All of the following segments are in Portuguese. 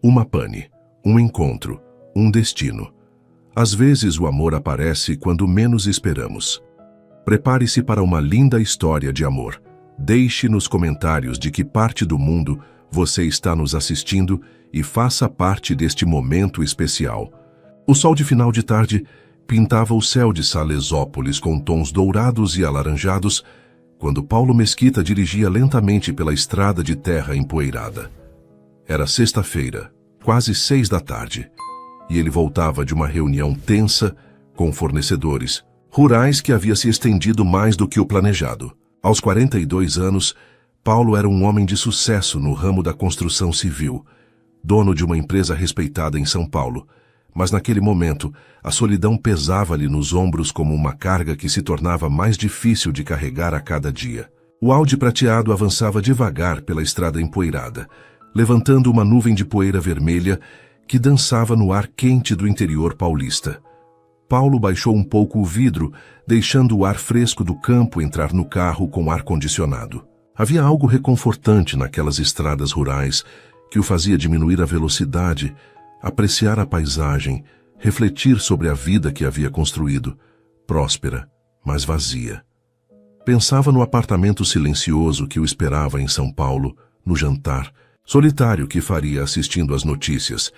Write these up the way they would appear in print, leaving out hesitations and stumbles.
Uma pane, um encontro, um destino. Às vezes o amor aparece quando menos esperamos. Prepare-se para uma linda história de amor. Deixe nos comentários de que parte do mundo você está nos assistindo e faça parte deste momento especial. O sol de final de tarde pintava o céu de Salesópolis com tons dourados e alaranjados quando Paulo Mesquita dirigia lentamente pela estrada de terra empoeirada. Era sexta-feira, quase 6 da tarde, e ele voltava de uma reunião tensa com fornecedores rurais que havia se estendido mais do que o planejado. Aos 42 anos, Paulo era um homem de sucesso no ramo da construção civil, dono de uma empresa respeitada em São Paulo, mas naquele momento a solidão pesava-lhe nos ombros como uma carga que se tornava mais difícil de carregar a cada dia. O Audi prateado avançava devagar pela estrada empoeirada, levantando uma nuvem de poeira vermelha que dançava no ar quente do interior paulista. Paulo baixou um pouco o vidro, deixando o ar fresco do campo entrar no carro com ar-condicionado. Havia algo reconfortante naquelas estradas rurais que o fazia diminuir a velocidade, apreciar a paisagem, refletir sobre a vida que havia construído, próspera, mas vazia. Pensava no apartamento silencioso que o esperava em São Paulo, no jantar, solitário que faria assistindo às notícias,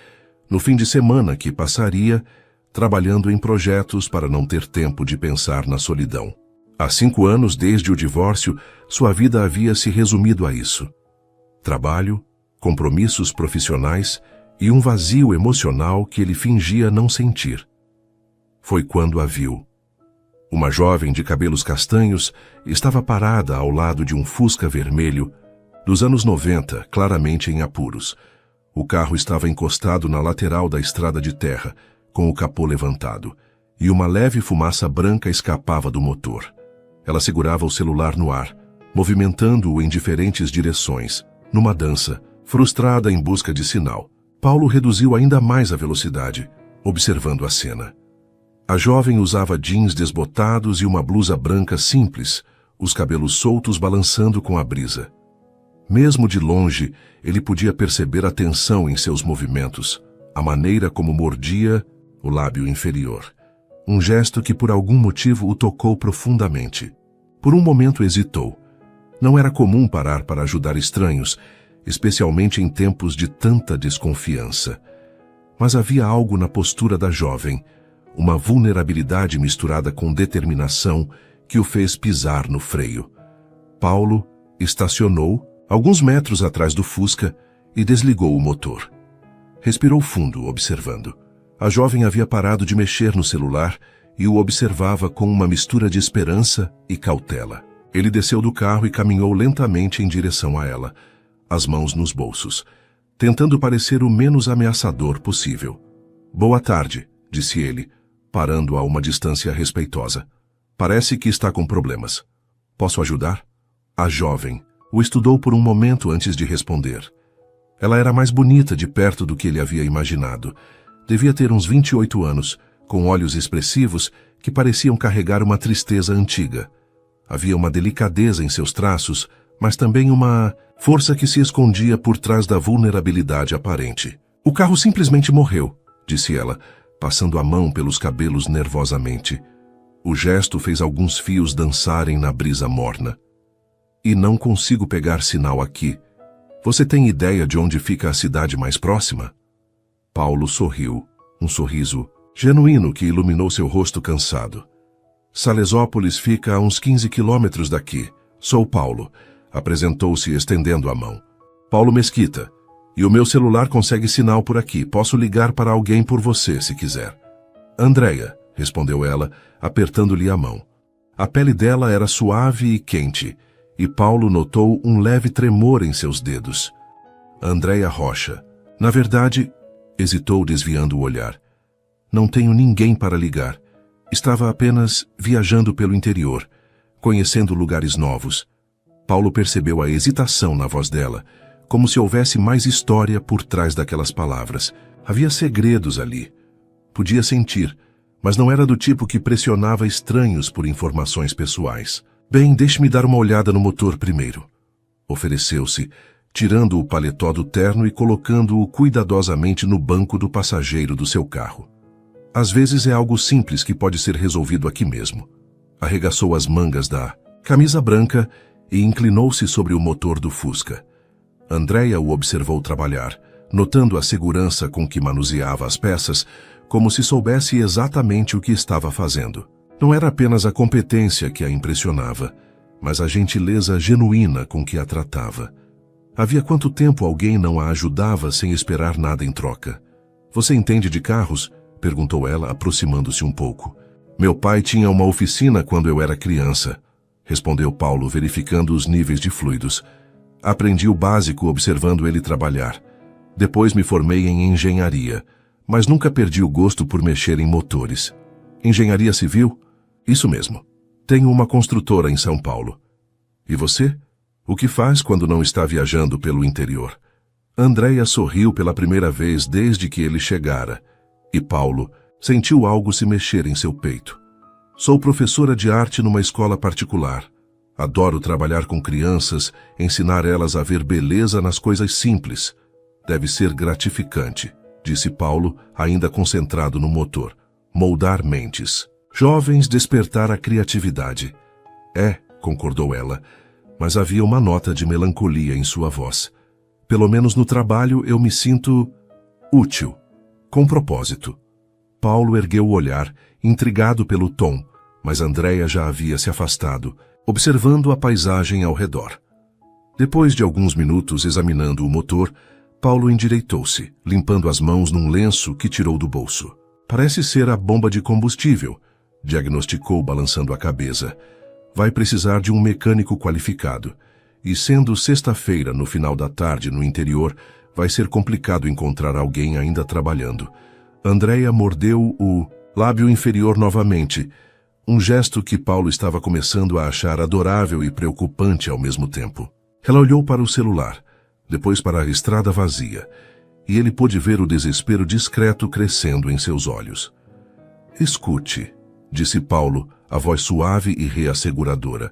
no fim de semana que passaria trabalhando em projetos para não ter tempo de pensar na solidão. Há 5 anos desde o divórcio, sua vida havia se resumido a isso. Trabalho, compromissos profissionais e um vazio emocional que ele fingia não sentir. Foi quando a viu. Uma jovem de cabelos castanhos estava parada ao lado de um Fusca vermelho, dos anos 90, claramente em apuros. O carro estava encostado na lateral da estrada de terra, com o capô levantado, e uma leve fumaça branca escapava do motor. Ela segurava o celular no ar, movimentando-o em diferentes direções, numa dança, frustrada em busca de sinal. Paulo reduziu ainda mais a velocidade, observando a cena. A jovem usava jeans desbotados e uma blusa branca simples, os cabelos soltos balançando com a brisa. Mesmo de longe, ele podia perceber a tensão em seus movimentos, a maneira como mordia o lábio inferior. Um gesto que por algum motivo o tocou profundamente. Por um momento hesitou. Não era comum parar para ajudar estranhos, especialmente em tempos de tanta desconfiança. Mas havia algo na postura da jovem, uma vulnerabilidade misturada com determinação que o fez pisar no freio. Paulo estacionou alguns metros atrás do Fusca e desligou o motor. Respirou fundo, observando. A jovem havia parado de mexer no celular e o observava com uma mistura de esperança e cautela. Ele desceu do carro e caminhou lentamente em direção a ela, as mãos nos bolsos, tentando parecer o menos ameaçador possível. "Boa tarde", disse ele, parando a uma distância respeitosa. "Parece que está com problemas. Posso ajudar?" A jovem o estudou por um momento antes de responder. Ela era mais bonita de perto do que ele havia imaginado. Devia ter uns 28 anos, com olhos expressivos que pareciam carregar uma tristeza antiga. Havia uma delicadeza em seus traços, mas também uma força que se escondia por trás da vulnerabilidade aparente. "O carro simplesmente morreu", disse ela, passando a mão pelos cabelos nervosamente. O gesto fez alguns fios dançarem na brisa morna. "E não consigo pegar sinal aqui. Você tem ideia de onde fica a cidade mais próxima?" Paulo sorriu, um sorriso genuíno que iluminou seu rosto cansado. "Salesópolis fica a uns 15 quilômetros daqui. Sou Paulo", apresentou-se estendendo a mão. "Paulo Mesquita. E o meu celular consegue sinal por aqui. Posso ligar para alguém por você, se quiser." "Andréia", respondeu ela, apertando-lhe a mão. A pele dela era suave e quente, e Paulo notou um leve tremor em seus dedos. "Andréia Rocha. Na verdade..." Hesitou, desviando o olhar. "Não tenho ninguém para ligar. Estava apenas viajando pelo interior, conhecendo lugares novos." Paulo percebeu a hesitação na voz dela, como se houvesse mais história por trás daquelas palavras. Havia segredos ali. Podia sentir, mas não era do tipo que pressionava estranhos por informações pessoais. "Bem, deixe-me dar uma olhada no motor primeiro." Ofereceu-se, tirando o paletó do terno e colocando-o cuidadosamente no banco do passageiro do seu carro. Às vezes é algo simples que pode ser resolvido aqui mesmo. Arregaçou as mangas da camisa branca e inclinou-se sobre o motor do Fusca. Andréia o observou trabalhar, notando a segurança com que manuseava as peças, como se soubesse exatamente o que estava fazendo. Não era apenas a competência que a impressionava, mas a gentileza genuína com que a tratava. Havia quanto tempo alguém não a ajudava sem esperar nada em troca? Você entende de carros? Perguntou ela, aproximando-se um pouco. Meu pai tinha uma oficina quando eu era criança, respondeu Paulo, verificando os níveis de fluidos. Aprendi o básico observando ele trabalhar. Depois me formei em engenharia, mas nunca perdi o gosto por mexer em motores. Engenharia civil? Isso mesmo. Tenho uma construtora em São Paulo. E você? O que faz quando não está viajando pelo interior? Andréia sorriu pela primeira vez desde que ele chegara, e Paulo sentiu algo se mexer em seu peito. Sou professora de arte numa escola particular. Adoro trabalhar com crianças, ensinar elas a ver beleza nas coisas simples. Deve ser gratificante, disse Paulo, ainda concentrado no motor. Moldar mentes. Jovens, despertar a criatividade. É, concordou ela, mas havia uma nota de melancolia em sua voz. Pelo menos no trabalho eu me sinto útil, com propósito. Paulo ergueu o olhar, intrigado pelo tom, mas Andréia já havia se afastado, observando a paisagem ao redor. Depois de alguns minutos examinando o motor, Paulo endireitou-se, limpando as mãos num lenço que tirou do bolso. Parece ser a bomba de combustível, diagnosticou balançando a cabeça. Vai precisar de um mecânico qualificado. E sendo sexta-feira no final da tarde no interior, vai ser complicado encontrar alguém ainda trabalhando. Andréia mordeu o lábio inferior novamente, um gesto que Paulo estava começando a achar adorável e preocupante ao mesmo tempo. Ela olhou para o celular, depois para a estrada vazia, e ele pôde ver o desespero discreto crescendo em seus olhos. Escute, disse Paulo, a voz suave e reasseguradora.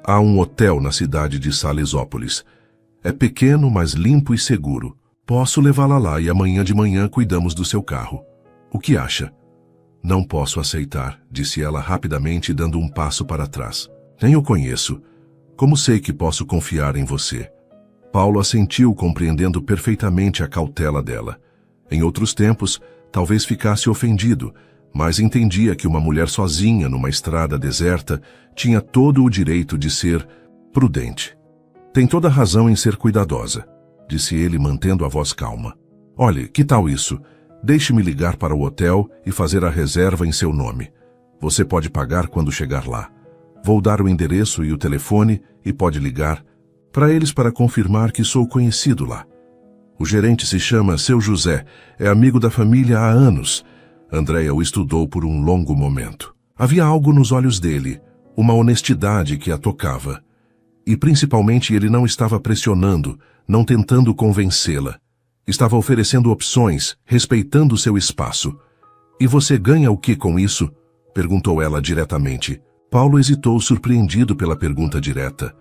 Há um hotel na cidade de Salesópolis. É pequeno, mas limpo e seguro. Posso levá-la lá e amanhã de manhã cuidamos do seu carro. O que acha? Não posso aceitar, disse ela rapidamente, dando um passo para trás. Nem o conheço. Como sei que posso confiar em você? Paulo assentiu, compreendendo perfeitamente a cautela dela. Em outros tempos, talvez ficasse ofendido, mas entendia que uma mulher sozinha numa estrada deserta tinha todo o direito de ser prudente. Tem toda a razão em ser cuidadosa, disse ele, mantendo a voz calma. Olhe, que tal isso? Deixe-me ligar para o hotel e fazer a reserva em seu nome. Você pode pagar quando chegar lá. Vou dar o endereço e o telefone e pode ligar para eles para confirmar que sou conhecido lá. O gerente se chama Seu José, é amigo da família há anos. Andréia o estudou por um longo momento. Havia algo nos olhos dele, uma honestidade que a tocava. E principalmente ele não estava pressionando, não tentando convencê-la. Estava oferecendo opções, respeitando seu espaço. E você ganha o que com isso? Perguntou ela diretamente. Paulo hesitou, surpreendido pela pergunta direta.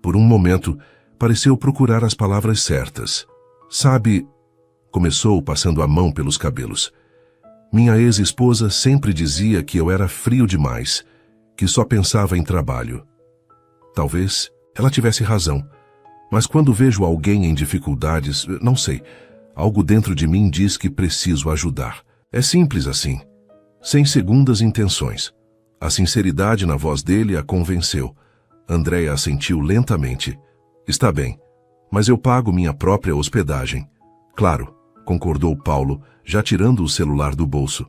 Por um momento, pareceu procurar as palavras certas. Sabe, começou passando a mão pelos cabelos. Minha ex-esposa sempre dizia que eu era frio demais, que só pensava em trabalho. Talvez ela tivesse razão, mas quando vejo alguém em dificuldades, não sei, algo dentro de mim diz que preciso ajudar. É simples assim, sem segundas intenções. A sinceridade na voz dele a convenceu. Andréia assentiu lentamente. Está bem, mas eu pago minha própria hospedagem. Claro, concordou Paulo, já tirando o celular do bolso.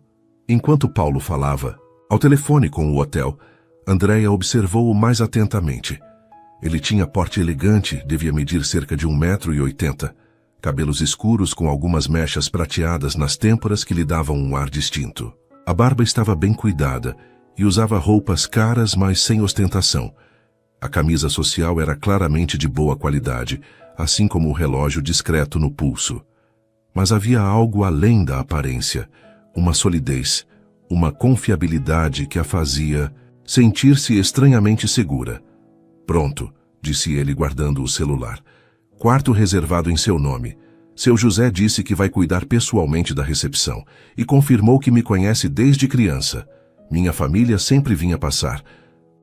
Enquanto Paulo falava, ao telefone com o hotel, Andréia observou-o mais atentamente. Ele tinha porte elegante, devia medir cerca de 1,80 m, cabelos escuros com algumas mechas prateadas nas têmporas que lhe davam um ar distinto. A barba estava bem cuidada e usava roupas caras, mas sem ostentação. A camisa social era claramente de boa qualidade, assim como o relógio discreto no pulso. Mas havia algo além da aparência, uma solidez, uma confiabilidade que a fazia sentir-se estranhamente segura. Pronto, disse ele guardando o celular. quarto reservado em seu nome. Seu José disse que vai cuidar pessoalmente da recepção e confirmou que me conhece desde criança. Minha família sempre vinha passar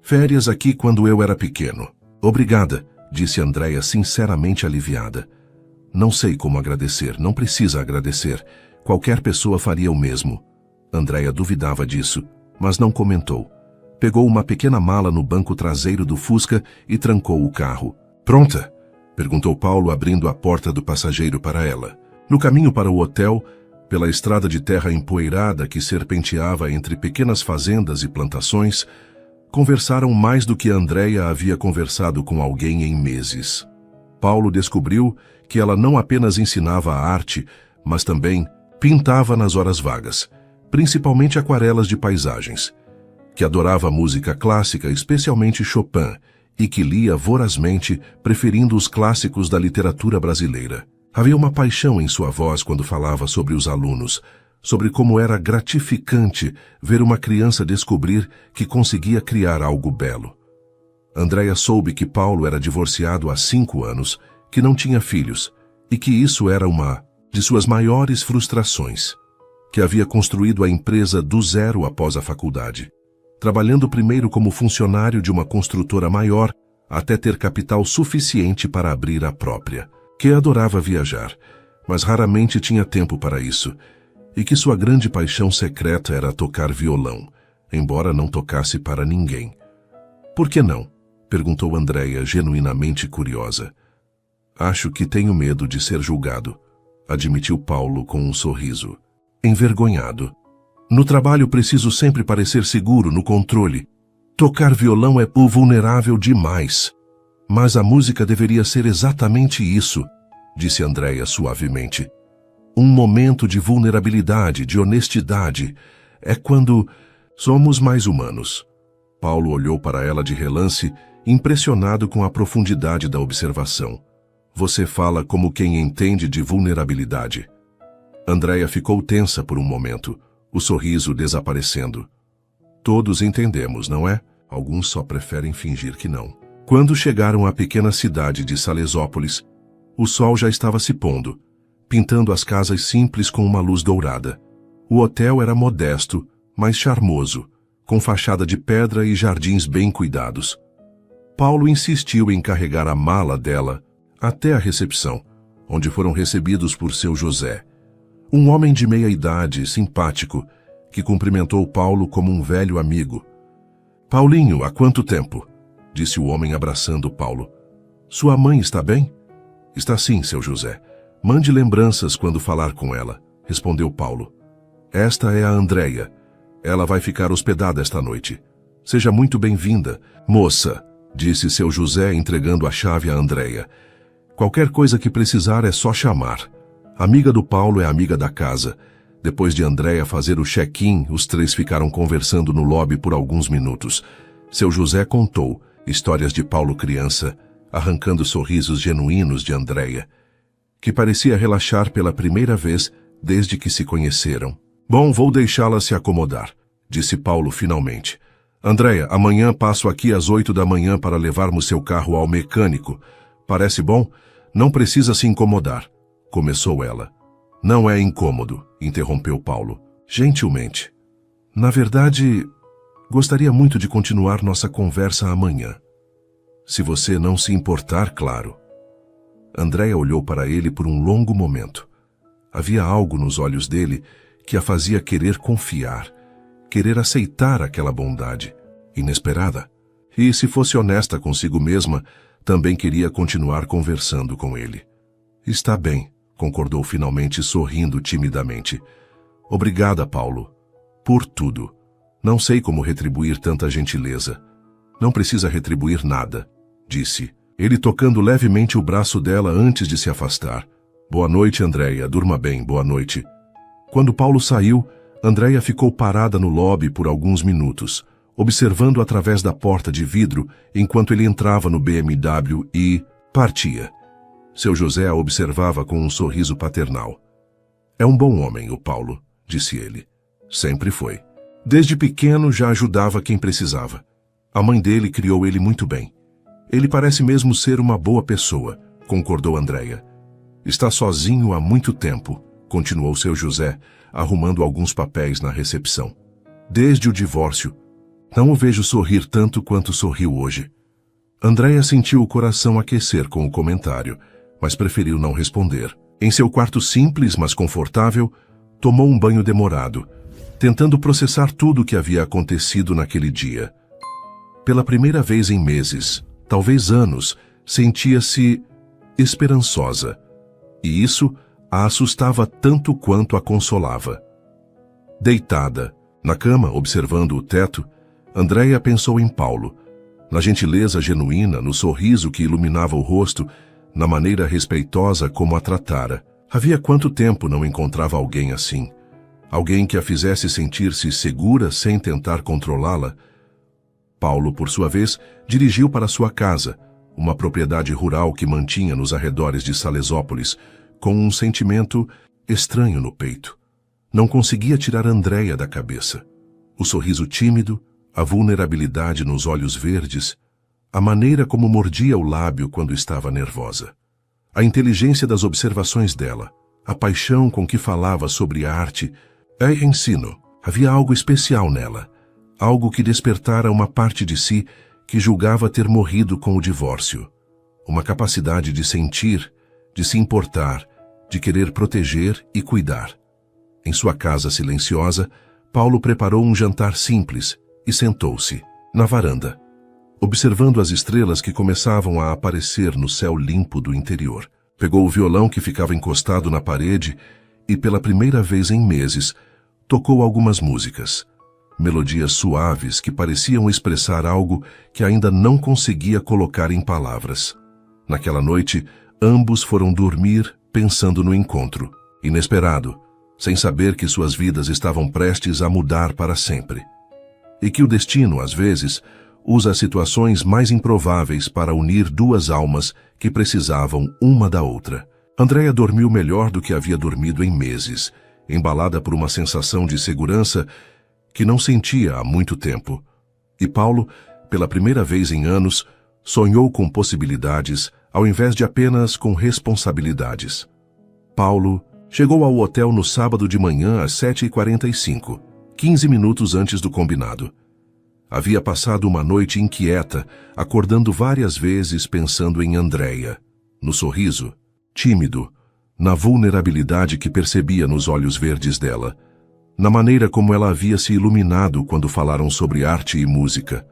férias aqui quando eu era pequeno. Obrigada, disse Andréia sinceramente aliviada. Não sei como agradecer, não precisa agradecer. Qualquer pessoa faria o mesmo. Andréia duvidava disso, mas não comentou. Pegou uma pequena mala no banco traseiro do Fusca e trancou o carro. Pronta? Perguntou Paulo, abrindo a porta do passageiro para ela. No caminho para o hotel, pela estrada de terra empoeirada que serpenteava entre pequenas fazendas e plantações, conversaram mais do que Andréia havia conversado com alguém em meses. Paulo descobriu que ela não apenas ensinava a arte, mas também pintava nas horas vagas, principalmente aquarelas de paisagens, que adorava música clássica, especialmente Chopin, e que lia vorazmente, preferindo os clássicos da literatura brasileira. Havia uma paixão em sua voz quando falava sobre os alunos, sobre como era gratificante ver uma criança descobrir que conseguia criar algo belo. Andréia soube que Paulo era divorciado há 5 anos, que não tinha filhos, e que isso era uma de suas maiores frustrações, que havia construído a empresa do zero após a faculdade, trabalhando primeiro como funcionário de uma construtora maior, até ter capital suficiente para abrir a própria, que adorava viajar, mas raramente tinha tempo para isso, e que sua grande paixão secreta era tocar violão, embora não tocasse para ninguém. Por que não? Perguntou Andréia, genuinamente curiosa. Acho que tenho medo de ser julgado, admitiu Paulo com um sorriso. Envergonhado. No trabalho preciso sempre parecer seguro, no controle. Tocar violão é vulnerável demais. Mas a música deveria ser exatamente isso, disse Andréia suavemente. Um momento de vulnerabilidade, de honestidade. É quando somos mais humanos. Paulo olhou para ela de relance, impressionado com a profundidade da observação. Você fala como quem entende de vulnerabilidade. Andréia ficou tensa por um momento, o sorriso desaparecendo. Todos entendemos, não é? Alguns só preferem fingir que não. Quando chegaram à pequena cidade de Salesópolis, o sol já estava se pondo, pintando as casas simples com uma luz dourada. O hotel era modesto, mas charmoso, com fachada de pedra e jardins bem cuidados. Paulo insistiu em carregar a mala dela até a recepção, onde foram recebidos por seu José, um homem de meia-idade, simpático, que cumprimentou Paulo como um velho amigo. Paulinho, há quanto tempo? Disse o homem abraçando Paulo. Sua mãe está bem? Está sim, seu José. Mande lembranças quando falar com ela, respondeu Paulo. Esta é a Andréia. Ela vai ficar hospedada esta noite. Seja muito bem-vinda, moça, disse seu José entregando a chave a Andréia. Qualquer coisa que precisar é só chamar. A amiga do Paulo é amiga da casa. Depois de Andréia fazer o check-in, os três ficaram conversando no lobby por alguns minutos. Seu José contou histórias de Paulo criança, arrancando sorrisos genuínos de Andréia, que parecia relaxar pela primeira vez desde que se conheceram. Bom, vou deixá-la se acomodar, disse Paulo finalmente. Andréia, amanhã passo aqui às 8 da manhã para levarmos seu carro ao mecânico. Parece bom? Não precisa se incomodar, começou ela. Não é incômodo, interrompeu Paulo, gentilmente. Na verdade, gostaria muito de continuar nossa conversa amanhã. Se você não se importar, claro. Andréia olhou para ele por um longo momento. Havia algo nos olhos dele que a fazia querer confiar, querer aceitar aquela bondade, inesperada. E, se fosse honesta consigo mesma, também queria continuar conversando com ele. Está bem, concordou finalmente, sorrindo timidamente. Obrigada, Paulo, por tudo. Não sei como retribuir tanta gentileza. Não precisa retribuir nada, disse, ele tocando levemente o braço dela antes de se afastar. Boa noite, Andréia, durma bem, boa noite. Quando Paulo saiu, Andréia ficou parada no lobby por alguns minutos, observando através da porta de vidro enquanto ele entrava no BMW e partia. Seu José a observava com um sorriso paternal. É um bom homem, o Paulo, disse ele. Sempre foi. Desde pequeno já ajudava quem precisava. A mãe dele criou ele muito bem. Ele parece mesmo ser uma boa pessoa, concordou Andréia. Está sozinho há muito tempo, continuou seu José, arrumando alguns papéis na recepção. Desde o divórcio. Não o vejo sorrir tanto quanto sorriu hoje. Andréia sentiu o coração aquecer com o comentário, mas preferiu não responder. Em seu quarto simples, mas confortável, tomou um banho demorado, tentando processar tudo o que havia acontecido naquele dia. Pela primeira vez em meses, talvez anos, sentia-se esperançosa, e isso a assustava tanto quanto a consolava. Deitada, na cama, observando o teto, Andréia pensou em Paulo, na gentileza genuína, no sorriso que iluminava o rosto, na maneira respeitosa como a tratara. Havia quanto tempo não encontrava alguém assim? Alguém que a fizesse sentir-se segura sem tentar controlá-la? Paulo, por sua vez, dirigiu para sua casa, uma propriedade rural que mantinha nos arredores de Salesópolis, com um sentimento estranho no peito. Não conseguia tirar Andréia da cabeça. O sorriso tímido, a vulnerabilidade nos olhos verdes, a maneira como mordia o lábio quando estava nervosa. A inteligência das observações dela, a paixão com que falava sobre a arte e ensino. Havia algo especial nela, algo que despertara uma parte de si que julgava ter morrido com o divórcio. Uma capacidade de sentir, de se importar, de querer proteger e cuidar. Em sua casa silenciosa, Paulo preparou um jantar simples e sentou-se, na varanda, observando as estrelas que começavam a aparecer no céu limpo do interior. Pegou o violão que ficava encostado na parede e, pela primeira vez em meses, tocou algumas músicas. Melodias suaves que pareciam expressar algo que ainda não conseguia colocar em palavras. Naquela noite, ambos foram dormir pensando no encontro, inesperado, sem saber que suas vidas estavam prestes a mudar para sempre. E que o destino, às vezes, usa situações mais improváveis para unir duas almas que precisavam uma da outra. Andréia dormiu melhor do que havia dormido em meses, embalada por uma sensação de segurança que não sentia há muito tempo. E Paulo, pela primeira vez em anos, sonhou com possibilidades ao invés de apenas com responsabilidades. Paulo chegou ao hotel no sábado de manhã às 7h45, 15 minutos antes do combinado. Havia passado uma noite inquieta, acordando várias vezes pensando em Andréia, no sorriso, tímido, na vulnerabilidade que percebia nos olhos verdes dela, na maneira como ela havia se iluminado quando falaram sobre arte e música.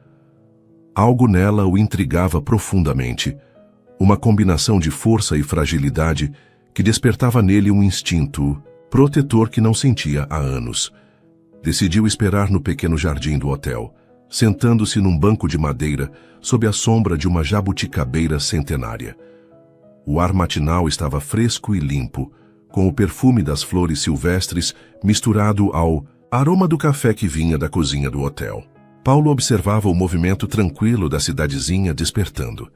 Algo nela o intrigava profundamente, uma combinação de força e fragilidade que despertava nele um instinto protetor que não sentia há anos. Decidiu esperar no pequeno jardim do hotel, sentando-se num banco de madeira sob a sombra de uma jabuticabeira centenária. O ar matinal estava fresco e limpo, com o perfume das flores silvestres misturado ao aroma do café que vinha da cozinha do hotel. Paulo observava o movimento tranquilo da cidadezinha despertando.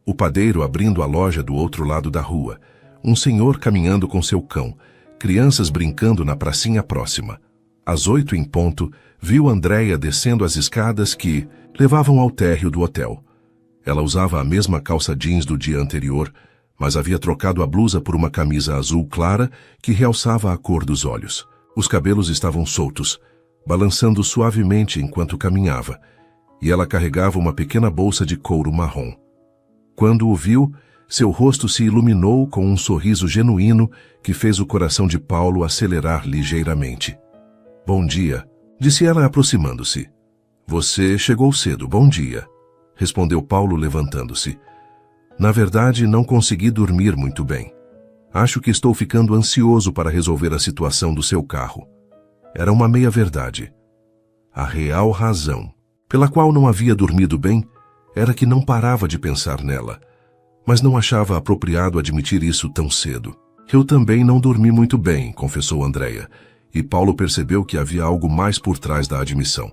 O padeiro abrindo a loja do outro lado da rua, um senhor caminhando com seu cão, crianças brincando na pracinha próxima. Às 8 em ponto, viu Andréia descendo as escadas que levavam ao térreo do hotel. Ela usava a mesma calça jeans do dia anterior, mas havia trocado a blusa por uma camisa azul clara que realçava a cor dos olhos. Os cabelos estavam soltos, balançando suavemente enquanto caminhava, e ela carregava uma pequena bolsa de couro marrom. Quando o viu, seu rosto se iluminou com um sorriso genuíno que fez o coração de Paulo acelerar ligeiramente. "Bom dia", disse ela aproximando-se. "Você chegou cedo, bom dia", respondeu Paulo levantando-se. "Na verdade, não consegui dormir muito bem. Acho que estou ficando ansioso para resolver a situação do seu carro." Era uma meia-verdade. A real razão pela qual não havia dormido bem era que não parava de pensar nela, mas não achava apropriado admitir isso tão cedo. "Eu também não dormi muito bem", confessou Andréia, e Paulo percebeu que havia algo mais por trás da admissão.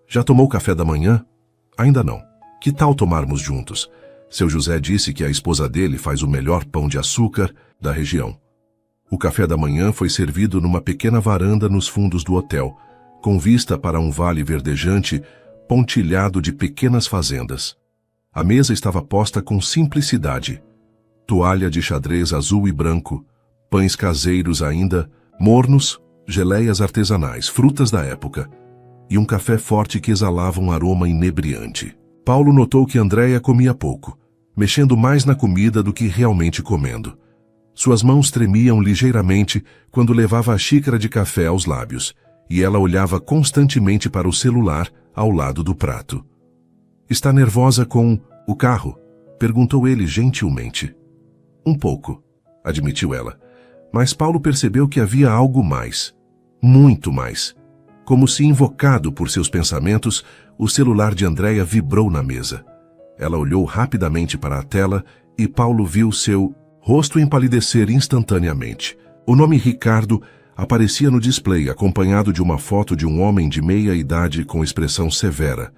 "Já tomou café da manhã?" "Ainda não. Que tal tomarmos juntos? Seu José disse que a esposa dele faz o melhor pão de açúcar da região." O café da manhã foi servido numa pequena varanda nos fundos do hotel, com vista para um vale verdejante pontilhado de pequenas fazendas. A mesa estava posta com simplicidade. toalha de xadrez azul e branco, pães caseiros ainda, mornos, geleias artesanais, frutas da época, e um café forte que exalava um aroma inebriante. Paulo notou que Andréia comia pouco, mexendo mais na comida do que realmente comendo. Suas mãos tremiam ligeiramente quando levava a xícara de café aos lábios, e ela olhava constantemente para o celular ao lado do prato. "Está nervosa com o carro?" perguntou ele gentilmente. "Um pouco", admitiu ela. Mas Paulo percebeu que havia algo mais, muito mais. Como se invocado por seus pensamentos, o celular de Andréia vibrou na mesa. Ela olhou rapidamente para a tela e Paulo viu seu rosto empalidecer instantaneamente. O nome Ricardo aparecia no display, acompanhado de uma foto de um homem de meia idade com expressão severa.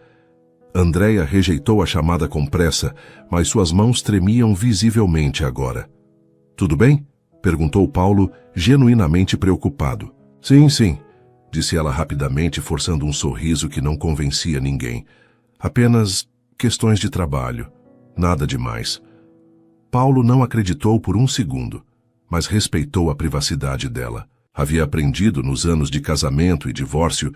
Andréia rejeitou a chamada com pressa, mas suas mãos tremiam visivelmente agora. "Tudo bem?" perguntou Paulo, genuinamente preocupado. "Sim, sim", disse ela rapidamente, forçando um sorriso que não convencia ninguém. "Apenas questões de trabalho. Nada demais." Paulo não acreditou por um segundo, mas respeitou a privacidade dela. Havia aprendido nos anos de casamento e divórcio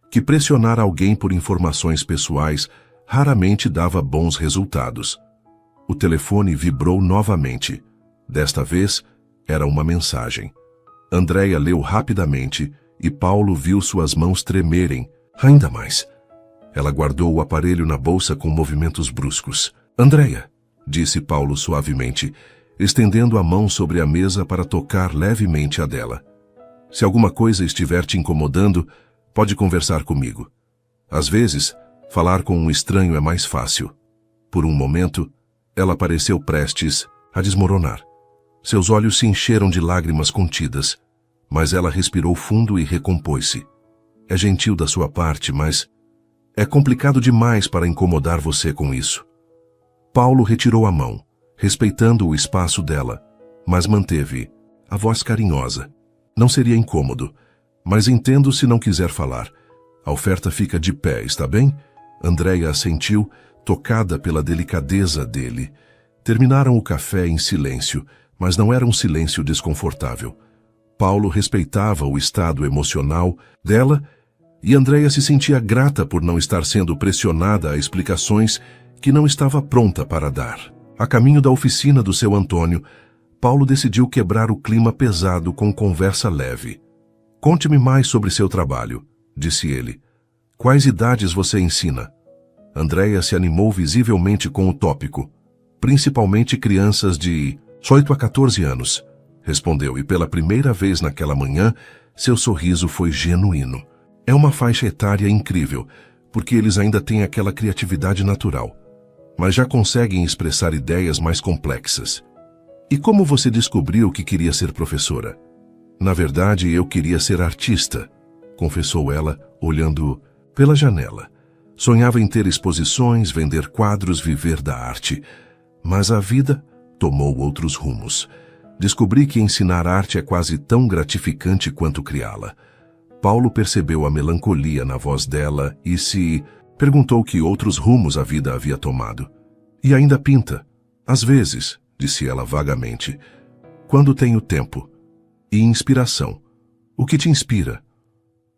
que pressionar alguém por informações pessoais raramente dava bons resultados. O telefone vibrou novamente. Desta vez, era uma mensagem. Andréia leu rapidamente e Paulo viu suas mãos tremerem ainda mais. Ela guardou o aparelho na bolsa com movimentos bruscos. "Andréia", disse Paulo suavemente, estendendo a mão sobre a mesa para tocar levemente a dela. "Se alguma coisa estiver te incomodando, pode conversar comigo. Às vezes, falar com um estranho é mais fácil." Por um momento, ela pareceu prestes a desmoronar. Seus olhos se encheram de lágrimas contidas, mas ela respirou fundo e recompôs-se. "É gentil da sua parte, mas é complicado demais para incomodar você com isso." Paulo retirou a mão, respeitando o espaço dela, mas manteve a voz carinhosa. "Não seria incômodo, mas entendo se não quiser falar. A oferta fica de pé, está bem?" Andréia assentiu, tocada pela delicadeza dele. Terminaram o café em silêncio, mas não era um silêncio desconfortável. Paulo respeitava o estado emocional dela e Andréia se sentia grata por não estar sendo pressionada a explicações que não estava pronta para dar. A caminho da oficina do seu Antônio, Paulo decidiu quebrar o clima pesado com conversa leve. "Conte-me mais sobre seu trabalho", disse ele. "Quais idades você ensina?" Andréia se animou visivelmente com o tópico. "Principalmente crianças de 8 a 14 anos", respondeu, e pela primeira vez naquela manhã, seu sorriso foi genuíno. "É uma faixa etária incrível, porque eles ainda têm aquela criatividade natural, mas já conseguem expressar ideias mais complexas." "E como você descobriu que queria ser professora?" "Na verdade, eu queria ser artista", confessou ela, olhando pela janela. "Sonhava em ter exposições, vender quadros, viver da arte. Mas a vida tomou outros rumos. Descobri que ensinar arte é quase tão gratificante quanto criá-la." Paulo percebeu a melancolia na voz dela e se perguntou que outros rumos a vida havia tomado. "E ainda pinta?" "Às vezes", disse ela vagamente. "Quando tenho tempo. E inspiração. O que te inspira?"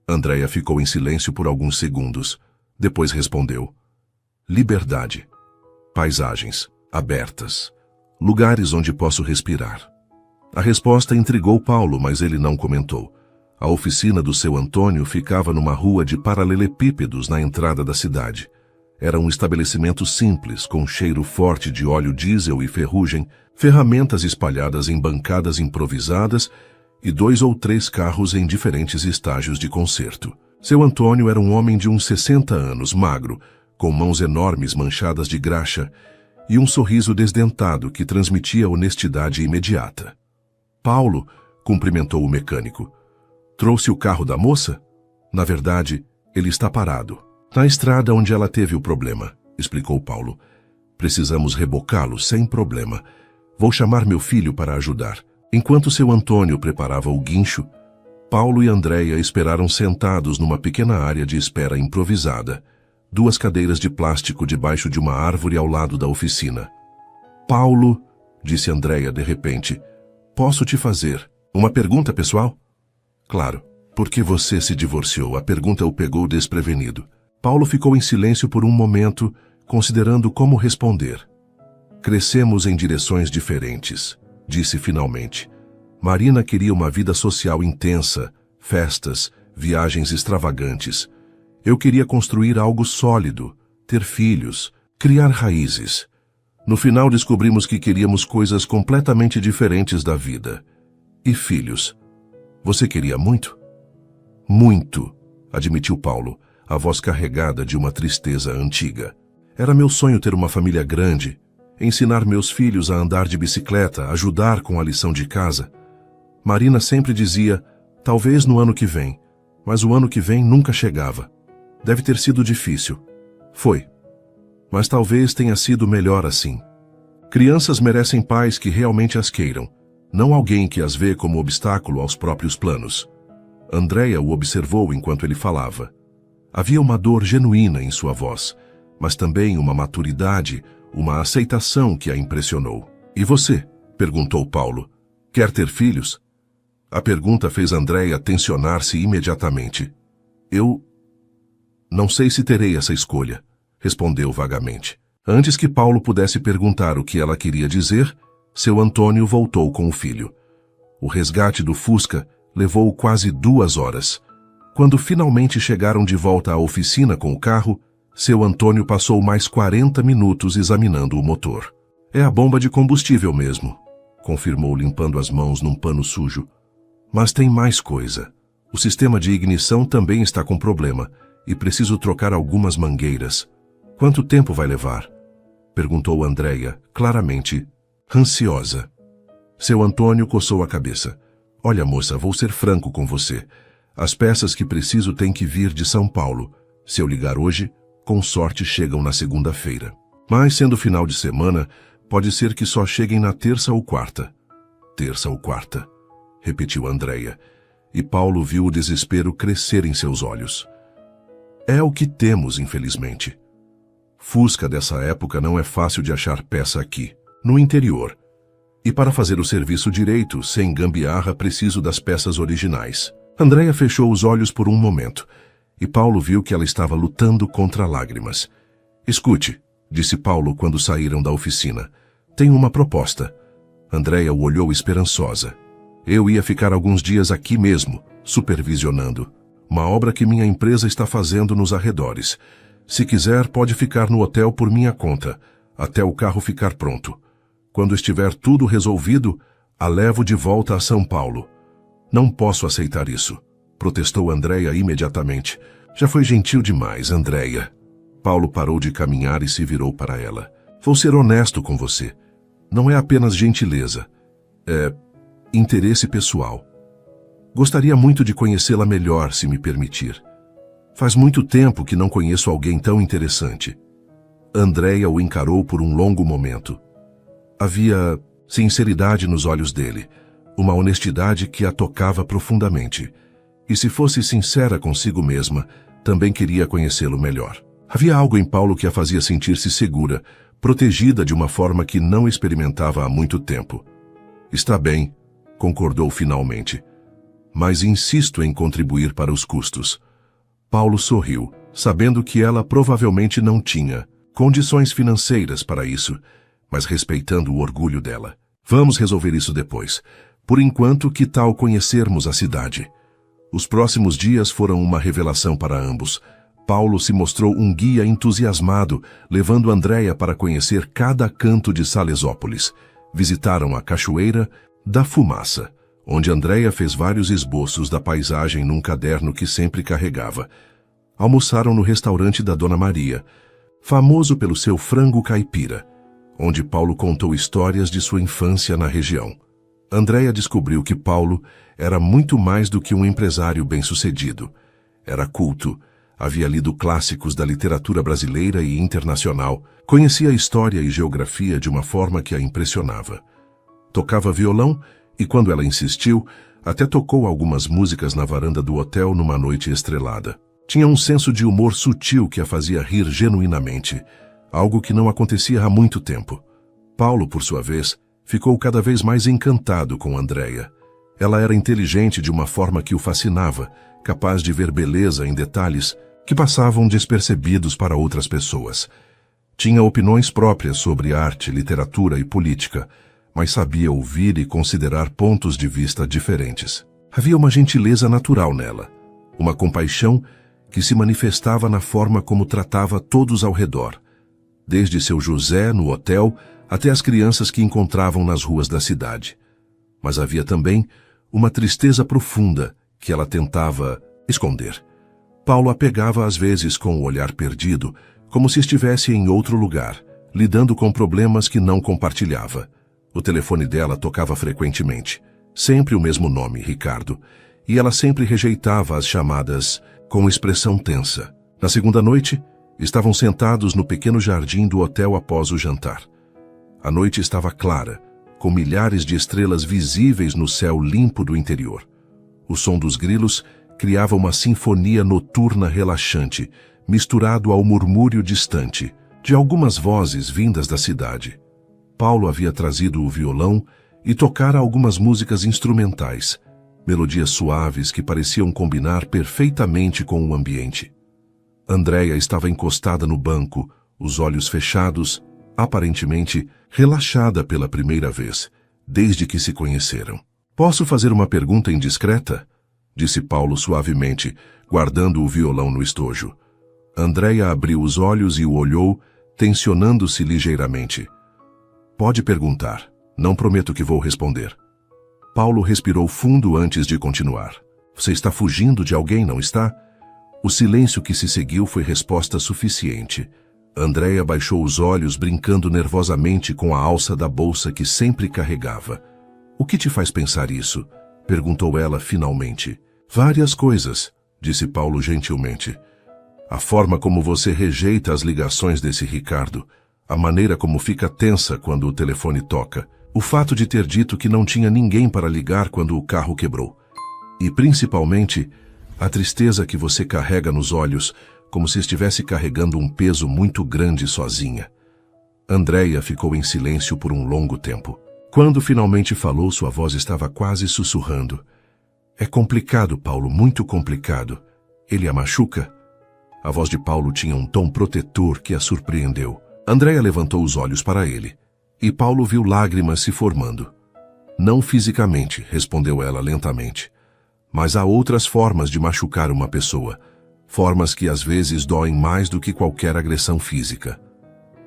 Andréia ficou em silêncio por alguns segundos. Depois respondeu: "Liberdade. Paisagens abertas. Lugares onde posso respirar." A resposta intrigou Paulo, mas ele não comentou. A oficina do seu Antônio ficava numa rua de paralelepípedos na entrada da cidade. Era um estabelecimento simples, com cheiro forte de óleo diesel e ferrugem, ferramentas espalhadas em bancadas improvisadas e 2 ou 3 carros em diferentes estágios de conserto. Seu Antônio era um homem de uns 60 anos, magro, com mãos enormes manchadas de graxa e um sorriso desdentado que transmitia honestidade imediata. "Paulo", cumprimentou o mecânico. "Trouxe o carro da moça?" "Na verdade, ele está parado na estrada onde ela teve o problema", explicou Paulo. "Precisamos rebocá-lo sem problema. Vou chamar meu filho para ajudar." Enquanto seu Antônio preparava o guincho, Paulo e Andréia esperaram sentados numa pequena área de espera improvisada, 2 cadeiras de plástico debaixo de uma árvore ao lado da oficina. Paulo disse Andreia de repente. Posso te fazer uma pergunta pessoal? Claro. Por que você se divorciou? A pergunta o pegou desprevenido. Paulo ficou em silêncio por um momento, considerando como responder. Crescemos em direções diferentes, disse finalmente. Marina queria uma vida social intensa, festas, viagens extravagantes. Eu queria construir algo sólido, ter filhos, criar raízes. No final descobrimos que queríamos coisas completamente diferentes da vida. E filhos? Você queria muito? Muito, admitiu Paulo, a voz carregada de uma tristeza antiga. Era meu sonho ter uma família grande, ensinar meus filhos a andar de bicicleta, ajudar com a lição de casa. Marina sempre dizia, talvez no ano que vem, mas o ano que vem nunca chegava. Deve ter sido difícil. Foi. Mas talvez tenha sido melhor assim. Crianças merecem pais que realmente as queiram, não alguém que as vê como obstáculo aos próprios planos. Andreia o observou enquanto ele falava. Havia uma dor genuína em sua voz, mas também uma maturidade, uma aceitação que a impressionou. E você? Perguntou Paulo. Quer ter filhos? A pergunta fez Andreia tensionar-se imediatamente. Eu não sei se terei essa escolha, respondeu vagamente. Antes que Paulo pudesse perguntar o que ela queria dizer, seu Antônio voltou com o filho. O resgate do Fusca levou quase 2 horas. Quando finalmente chegaram de volta à oficina com o carro, seu Antônio passou mais 40 minutos examinando o motor. É a bomba de combustível mesmo, confirmou limpando as mãos num pano sujo. Mas tem mais coisa. O sistema de ignição também está com problema e preciso trocar algumas mangueiras. Quanto tempo vai levar? Perguntou Andreia, claramente ansiosa. Seu Antônio coçou a cabeça. Olha, moça, vou ser franco com você. As peças que preciso têm que vir de São Paulo. Se eu ligar hoje, com sorte chegam na segunda-feira. Mas, sendo final de semana, pode ser que só cheguem na terça ou quarta. Terça ou quarta, repetiu Andreia, e Paulo viu o desespero crescer em seus olhos. É o que temos, infelizmente. Fusca dessa época não é fácil de achar peça aqui, no interior. E para fazer o serviço direito, sem gambiarra, preciso das peças originais. Andreia fechou os olhos por um momento, e Paulo viu que ela estava lutando contra lágrimas. Escute, disse Paulo quando saíram da oficina. Tenho uma proposta. Andreia o olhou esperançosa. Eu ia ficar alguns dias aqui mesmo, supervisionando. Uma obra que minha empresa está fazendo nos arredores. Se quiser, pode ficar no hotel por minha conta, até o carro ficar pronto. Quando estiver tudo resolvido, a levo de volta a São Paulo. Não posso aceitar isso, protestou Andreia imediatamente. Já foi gentil demais, Andreia. Paulo parou de caminhar e se virou para ela. Vou ser honesto com você. Não é apenas gentileza. É interesse pessoal. Gostaria muito de conhecê-la melhor, se me permitir. Faz muito tempo que não conheço alguém tão interessante. Andreia o encarou por um longo momento. Havia sinceridade nos olhos dele, uma honestidade que a tocava profundamente. E se fosse sincera consigo mesma, também queria conhecê-lo melhor. Havia algo em Paulo que a fazia sentir-se segura, protegida de uma forma que não experimentava há muito tempo. Está bem, concordou finalmente. Mas insisto em contribuir para os custos. Paulo sorriu, sabendo que ela provavelmente não tinha condições financeiras para isso, mas respeitando o orgulho dela. Vamos resolver isso depois. Por enquanto, que tal conhecermos a cidade? Os próximos dias foram uma revelação para ambos. Paulo se mostrou um guia entusiasmado, levando Andreia para conhecer cada canto de Salesópolis. Visitaram a Cachoeira da Fumaça, onde Andreia fez vários esboços da paisagem num caderno que sempre carregava. Almoçaram no restaurante da Dona Maria, famoso pelo seu frango caipira, onde Paulo contou histórias de sua infância na região. Andreia descobriu que Paulo era muito mais do que um empresário bem-sucedido. Era culto, havia lido clássicos da literatura brasileira e internacional, conhecia história e geografia de uma forma que a impressionava. Tocava violão e, quando ela insistiu, até tocou algumas músicas na varanda do hotel numa noite estrelada. Tinha um senso de humor sutil que a fazia rir genuinamente, algo que não acontecia há muito tempo. Paulo, por sua vez, ficou cada vez mais encantado com Andréia. Ela era inteligente de uma forma que o fascinava, capaz de ver beleza em detalhes que passavam despercebidos para outras pessoas. Tinha opiniões próprias sobre arte, literatura e política, mas sabia ouvir e considerar pontos de vista diferentes. Havia uma gentileza natural nela, uma compaixão que se manifestava na forma como tratava todos ao redor, desde seu José no hotel até as crianças que encontravam nas ruas da cidade. Mas havia também uma tristeza profunda que ela tentava esconder. Paulo a pegava às vezes com o olhar perdido, como se estivesse em outro lugar, lidando com problemas que não compartilhava. O telefone dela tocava frequentemente, sempre o mesmo nome, Ricardo, e ela sempre rejeitava as chamadas com expressão tensa. Na segunda noite, estavam sentados no pequeno jardim do hotel após o jantar. A noite estava clara, com milhares de estrelas visíveis no céu limpo do interior. O som dos grilos criava uma sinfonia noturna relaxante, misturado ao murmúrio distante de algumas vozes vindas da cidade. Paulo havia trazido o violão e tocara algumas músicas instrumentais, melodias suaves que pareciam combinar perfeitamente com o ambiente. Andréia estava encostada no banco, os olhos fechados, aparentemente relaxada pela primeira vez, desde que se conheceram. "Posso fazer uma pergunta indiscreta?" disse Paulo suavemente, guardando o violão no estojo. Andréia abriu os olhos e o olhou, tensionando-se ligeiramente. "Pode perguntar. Não prometo que vou responder." Paulo respirou fundo antes de continuar. "Você está fugindo de alguém, não está?" O silêncio que se seguiu foi resposta suficiente. Andréia baixou os olhos, brincando nervosamente com a alça da bolsa que sempre carregava. "O que te faz pensar isso?" perguntou ela finalmente. "Várias coisas", disse Paulo gentilmente. "A forma como você rejeita as ligações desse Ricardo, a maneira como fica tensa quando o telefone toca, o fato de ter dito que não tinha ninguém para ligar quando o carro quebrou. E, principalmente, a tristeza que você carrega nos olhos, como se estivesse carregando um peso muito grande sozinha." Andréia ficou em silêncio por um longo tempo. Quando finalmente falou, sua voz estava quase sussurrando. "É complicado, Paulo, muito complicado. Ele a machuca?" A voz de Paulo tinha um tom protetor que a surpreendeu. Andréia levantou os olhos para ele, e Paulo viu lágrimas se formando. "Não fisicamente", respondeu ela lentamente. "Mas há outras formas de machucar uma pessoa, formas que às vezes doem mais do que qualquer agressão física."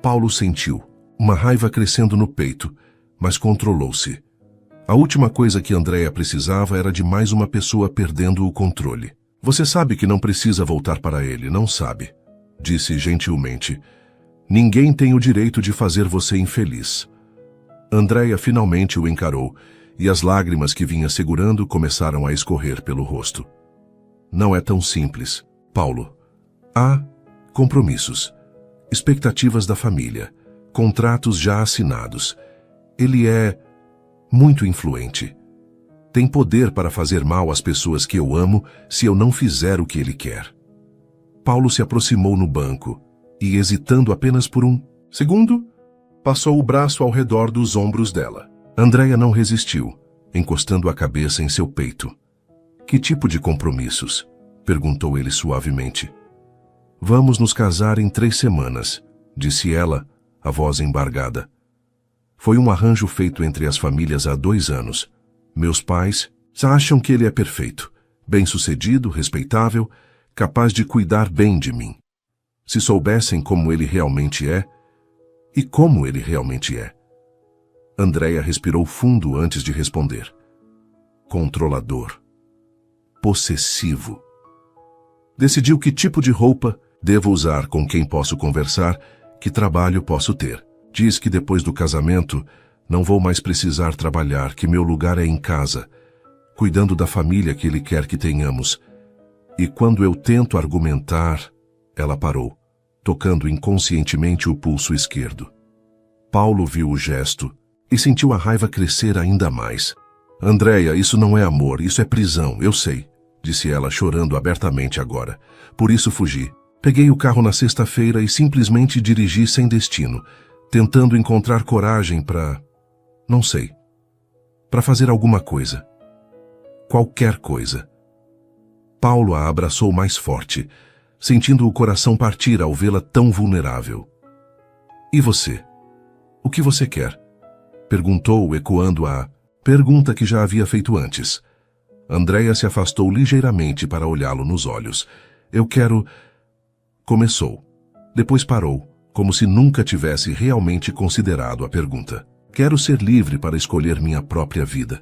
Paulo sentiu uma raiva crescendo no peito, mas controlou-se. A última coisa que Andréia precisava era de mais uma pessoa perdendo o controle. "Você sabe que não precisa voltar para ele, não sabe?" disse gentilmente. "Ninguém tem o direito de fazer você infeliz." Andréia finalmente o encarou, e as lágrimas que vinha segurando começaram a escorrer pelo rosto. "Não é tão simples, Paulo. Há compromissos, expectativas da família, contratos já assinados. Ele é muito influente. Tem poder para fazer mal às pessoas que eu amo se eu não fizer o que ele quer." Paulo se aproximou no banco e, hesitando apenas por um segundo, passou o braço ao redor dos ombros dela. Andréia não resistiu, encostando a cabeça em seu peito. "Que tipo de compromissos?" perguntou ele suavemente. "Vamos nos casar em 3 semanas, disse ela, a voz embargada. "Foi um arranjo feito entre as famílias há 2 anos. Meus pais acham que ele é perfeito, bem-sucedido, respeitável, capaz de cuidar bem de mim. Se soubessem como ele realmente é, e como ele realmente é." Andréia respirou fundo antes de responder. "Controlador. Possessivo. Decidiu que tipo de roupa devo usar, com quem posso conversar, que trabalho posso ter. Diz que depois do casamento não vou mais precisar trabalhar, que meu lugar é em casa, cuidando da família que ele quer que tenhamos. E quando eu tento argumentar, ela parou, tocando inconscientemente o pulso esquerdo. Paulo viu o gesto e sentiu a raiva crescer ainda mais. "Andréia, isso não é amor, isso é prisão, eu sei", disse ela, chorando abertamente agora. "Por isso fugi. Peguei o carro na sexta-feira e simplesmente dirigi sem destino, tentando encontrar coragem para... Não sei. Para fazer alguma coisa. Qualquer coisa. Paulo a abraçou mais forte, sentindo o coração partir ao vê-la tão vulnerável. E você? O que você quer? Perguntou, ecoando a pergunta que já havia feito antes. Andréia se afastou ligeiramente para olhá-lo nos olhos. Eu quero... Começou. Depois parou, como se nunca tivesse realmente considerado a pergunta. Quero ser livre para escolher minha própria vida.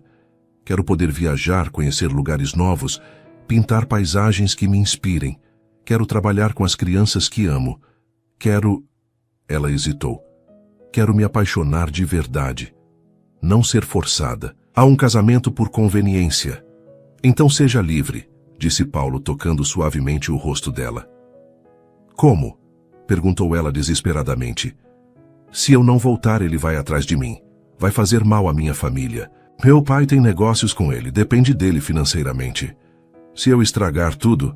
Quero poder viajar, conhecer lugares novos, pintar paisagens que me inspirem. Quero trabalhar com as crianças que amo. Quero... Ela hesitou. Quero me apaixonar de verdade. Não ser forçada. Há um casamento por conveniência. Então seja livre, disse Paulo, tocando suavemente o rosto dela. Como? Perguntou ela desesperadamente. Se eu não voltar, ele vai atrás de mim. Vai fazer mal à minha família. Meu pai tem negócios com ele, depende dele financeiramente. Se eu estragar tudo...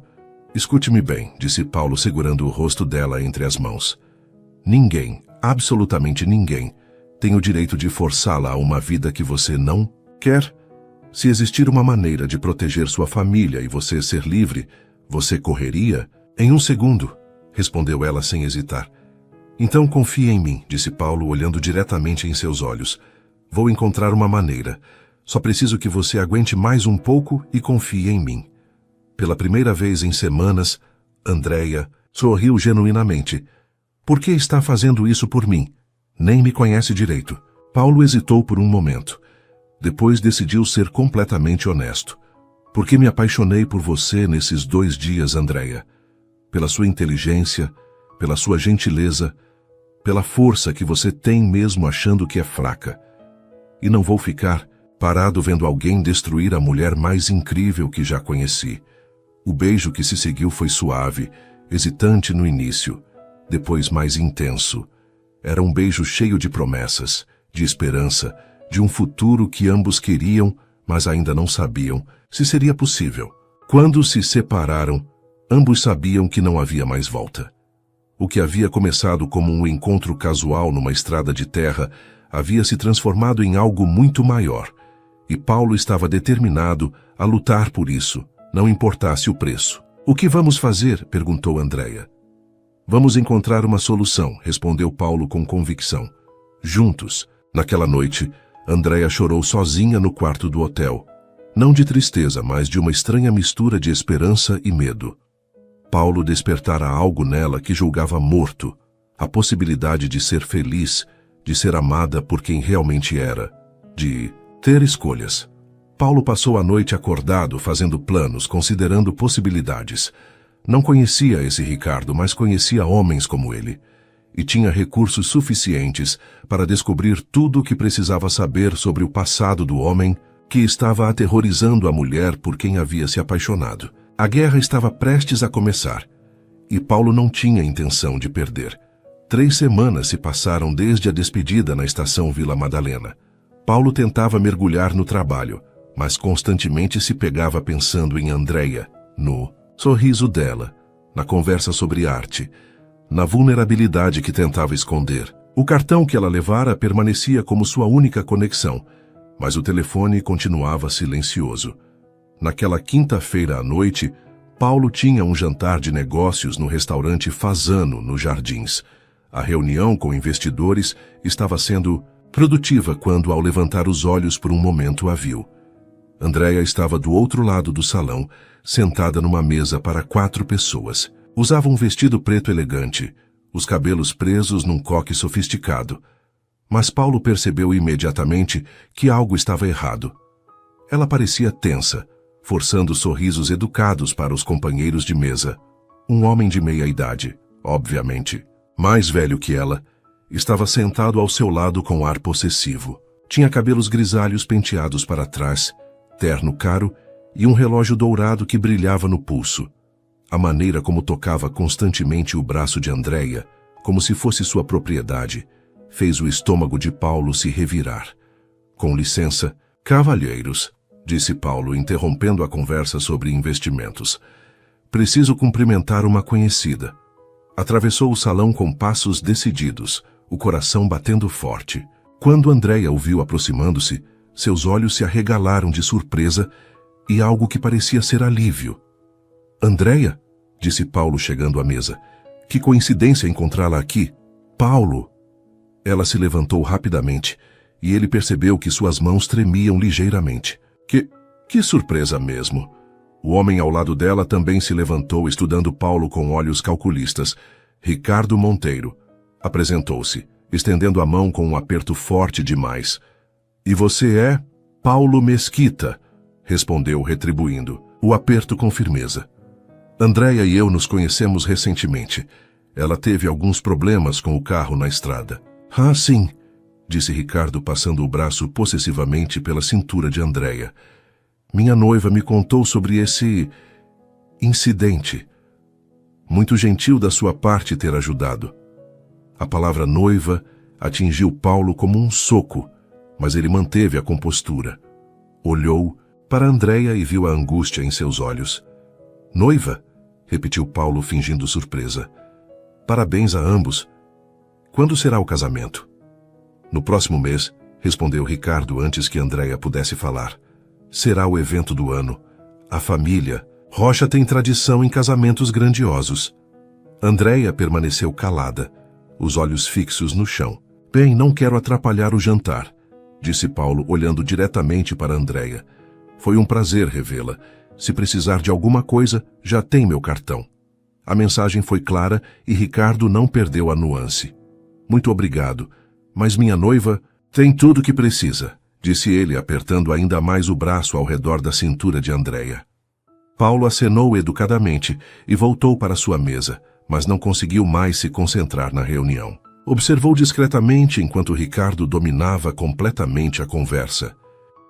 Escute-me bem, disse Paulo, segurando o rosto dela entre as mãos. Ninguém, absolutamente ninguém, tem o direito de forçá-la a uma vida que você não quer. Se existir uma maneira de proteger sua família e você ser livre, você correria? Em um segundo, respondeu ela sem hesitar. Então confie em mim, disse Paulo, olhando diretamente em seus olhos. Vou encontrar uma maneira. Só preciso que você aguente mais um pouco e confie em mim. Pela primeira vez em semanas, Andréia sorriu genuinamente. Por que está fazendo isso por mim? Nem me conhece direito. Paulo hesitou por um momento. Depois decidiu ser completamente honesto. Porque me apaixonei por você nesses 2 dias, Andréia. Pela sua inteligência, pela sua gentileza, pela força que você tem mesmo achando que é fraca. E não vou ficar parado vendo alguém destruir a mulher mais incrível que já conheci. O beijo que se seguiu foi suave, hesitante no início, depois mais intenso. Era um beijo cheio de promessas, de esperança, de um futuro que ambos queriam, mas ainda não sabiam se seria possível. Quando se separaram, ambos sabiam que não havia mais volta. O que havia começado como um encontro casual numa estrada de terra havia se transformado em algo muito maior, e Paulo estava determinado a lutar por isso, não importasse o preço. O que vamos fazer? Perguntou Andréia. Vamos encontrar uma solução, respondeu Paulo com convicção. Juntos. Naquela noite, Andréia chorou sozinha no quarto do hotel. Não de tristeza, mas de uma estranha mistura de esperança e medo. Paulo despertara algo nela que julgava morto, a possibilidade de ser feliz, de ser amada por quem realmente era, de ter escolhas. Paulo passou a noite acordado, fazendo planos, considerando possibilidades. Não conhecia esse Ricardo, mas conhecia homens como ele. E tinha recursos suficientes para descobrir tudo o que precisava saber sobre o passado do homem que estava aterrorizando a mulher por quem havia se apaixonado. A guerra estava prestes a começar, e Paulo não tinha intenção de perder. 3 semanas se passaram desde a despedida na estação Vila Madalena. Paulo tentava mergulhar no trabalho, mas constantemente se pegava pensando em Andréia, no sorriso dela, na conversa sobre arte, na vulnerabilidade que tentava esconder. O cartão que ela levara permanecia como sua única conexão, mas o telefone continuava silencioso. Naquela quinta-feira à noite, Paulo tinha um jantar de negócios no restaurante Fasano, nos Jardins. A reunião com investidores estava sendo produtiva quando, ao levantar os olhos por um momento, a viu. Andréia estava do outro lado do salão, sentada numa mesa para 4 pessoas. Usava um vestido preto elegante, os cabelos presos num coque sofisticado. Mas Paulo percebeu imediatamente que algo estava errado. Ela parecia tensa, forçando sorrisos educados para os companheiros de mesa. Um homem de meia idade, obviamente, mais velho que ela, estava sentado ao seu lado com ar possessivo. Tinha cabelos grisalhos penteados para trás, terno caro e um relógio dourado que brilhava no pulso. A maneira como tocava constantemente o braço de Andréia, como se fosse sua propriedade, fez o estômago de Paulo se revirar. Com licença, cavalheiros, disse Paulo, interrompendo a conversa sobre investimentos. Preciso cumprimentar uma conhecida. Atravessou o salão com passos decididos, o coração batendo forte. Quando Andreia o viu aproximando-se, seus olhos se arregalaram de surpresa e algo que parecia ser alívio. Andreia, disse Paulo chegando à mesa. Que coincidência encontrá-la aqui. Paulo! Ela se levantou rapidamente e ele percebeu que suas mãos tremiam ligeiramente. Que surpresa mesmo! O homem ao lado dela também se levantou, estudando Paulo com olhos calculistas. Ricardo Monteiro. Apresentou-se, estendendo a mão com um aperto forte demais. E você é? Paulo Mesquita, respondeu retribuindo o aperto com firmeza. Andreia e eu nos conhecemos recentemente. Ela teve alguns problemas com o carro na estrada. Ah, sim, disse Ricardo passando o braço possessivamente pela cintura de Andreia. Minha noiva me contou sobre esse incidente. Muito gentil da sua parte ter ajudado. A palavra noiva atingiu Paulo como um soco, mas ele manteve a compostura. Olhou para Andreia e viu a angústia em seus olhos. Noiva? Repetiu Paulo fingindo surpresa. Parabéns a ambos. Quando será o casamento? No próximo mês, respondeu Ricardo antes que Andreia pudesse falar. Será o evento do ano. A família. Rocha tem tradição em casamentos grandiosos. Andreia permaneceu calada, os olhos fixos no chão. Bem, não quero atrapalhar o jantar, disse Paulo olhando diretamente para Andreia. Foi um prazer revê-la. Se precisar de alguma coisa, já tem meu cartão. A mensagem foi clara e Ricardo não perdeu a nuance. Muito obrigado, mas minha noiva tem tudo o que precisa, disse ele apertando ainda mais o braço ao redor da cintura de Andreia. Paulo acenou educadamente e voltou para sua mesa, mas não conseguiu mais se concentrar na reunião. Observou discretamente enquanto Ricardo dominava completamente a conversa,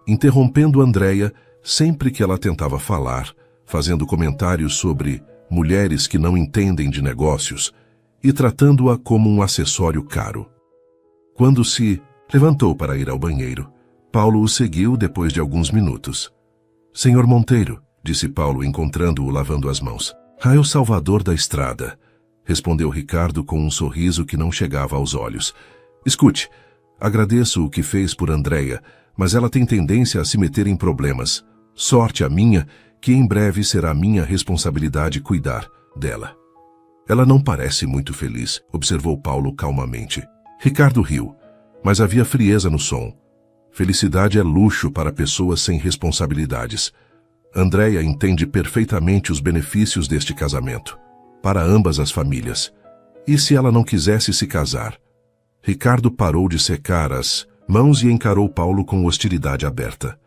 interrompendo Andreia sempre que ela tentava falar, fazendo comentários sobre mulheres que não entendem de negócios e tratando-a como um acessório caro. Quando se levantou para ir ao banheiro, Paulo o seguiu depois de alguns minutos. Senhor Monteiro, disse Paulo encontrando-o lavando as mãos. É o salvador da estrada, respondeu Ricardo com um sorriso que não chegava aos olhos. Escute, agradeço o que fez por Andreia, mas ela tem tendência a se meter em problemas. Sorte a minha, que em breve será minha responsabilidade cuidar dela. Ela não parece muito feliz, observou Paulo calmamente. Ricardo riu, mas havia frieza no som. Felicidade é luxo para pessoas sem responsabilidades. Andreia entende perfeitamente os benefícios deste casamento, para ambas as famílias. E se ela não quisesse se casar? Ricardo parou de secar as mãos e encarou Paulo com hostilidade aberta.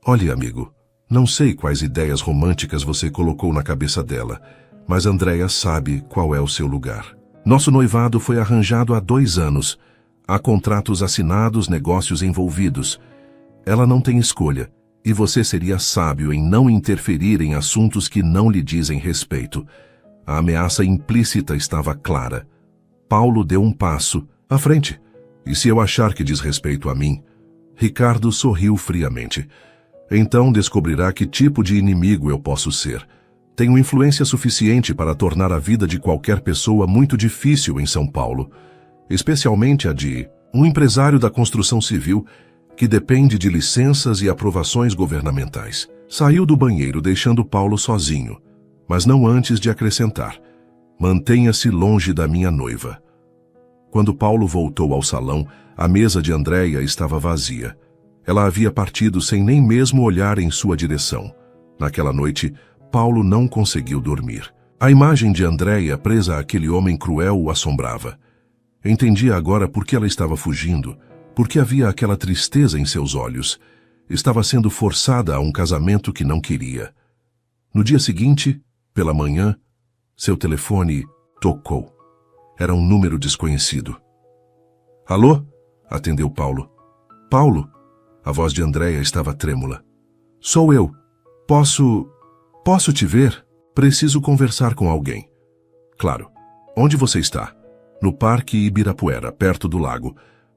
Olhe, amigo, não sei quais ideias românticas você colocou na cabeça dela, mas Andreia sabe qual é o seu lugar. Nosso noivado foi arranjado há 2 anos. Há contratos assinados, negócios envolvidos. Ela não tem escolha, e você seria sábio em não interferir em assuntos que não lhe dizem respeito. A ameaça implícita estava clara. Paulo deu um passo à frente. E se eu achar que diz respeito a mim? Ricardo sorriu friamente. Então descobrirá que tipo de inimigo eu posso ser. Tenho influência suficiente para tornar a vida de qualquer pessoa muito difícil em São Paulo, especialmente a de um empresário da construção civil que depende de licenças e aprovações governamentais. Saiu do banheiro deixando Paulo sozinho, mas não antes de acrescentar: mantenha-se longe da minha noiva. Quando Paulo voltou ao salão, a mesa de Andreia estava vazia. Ela havia partido sem nem mesmo olhar em sua direção. Naquela noite, Paulo não conseguiu dormir. A imagem de Andreia presa àquele homem cruel o assombrava. Entendia agora por que ela estava fugindo, porque havia aquela tristeza em seus olhos. Estava sendo forçada a um casamento que não queria. No dia seguinte, pela manhã, seu telefone tocou. Era um número desconhecido. Alô? Atendeu Paulo. Paulo? A voz de Andreia estava trêmula. Sou eu. Posso te ver? Preciso conversar com alguém. Claro. Onde você está? No Parque Ibirapuera, perto do lago.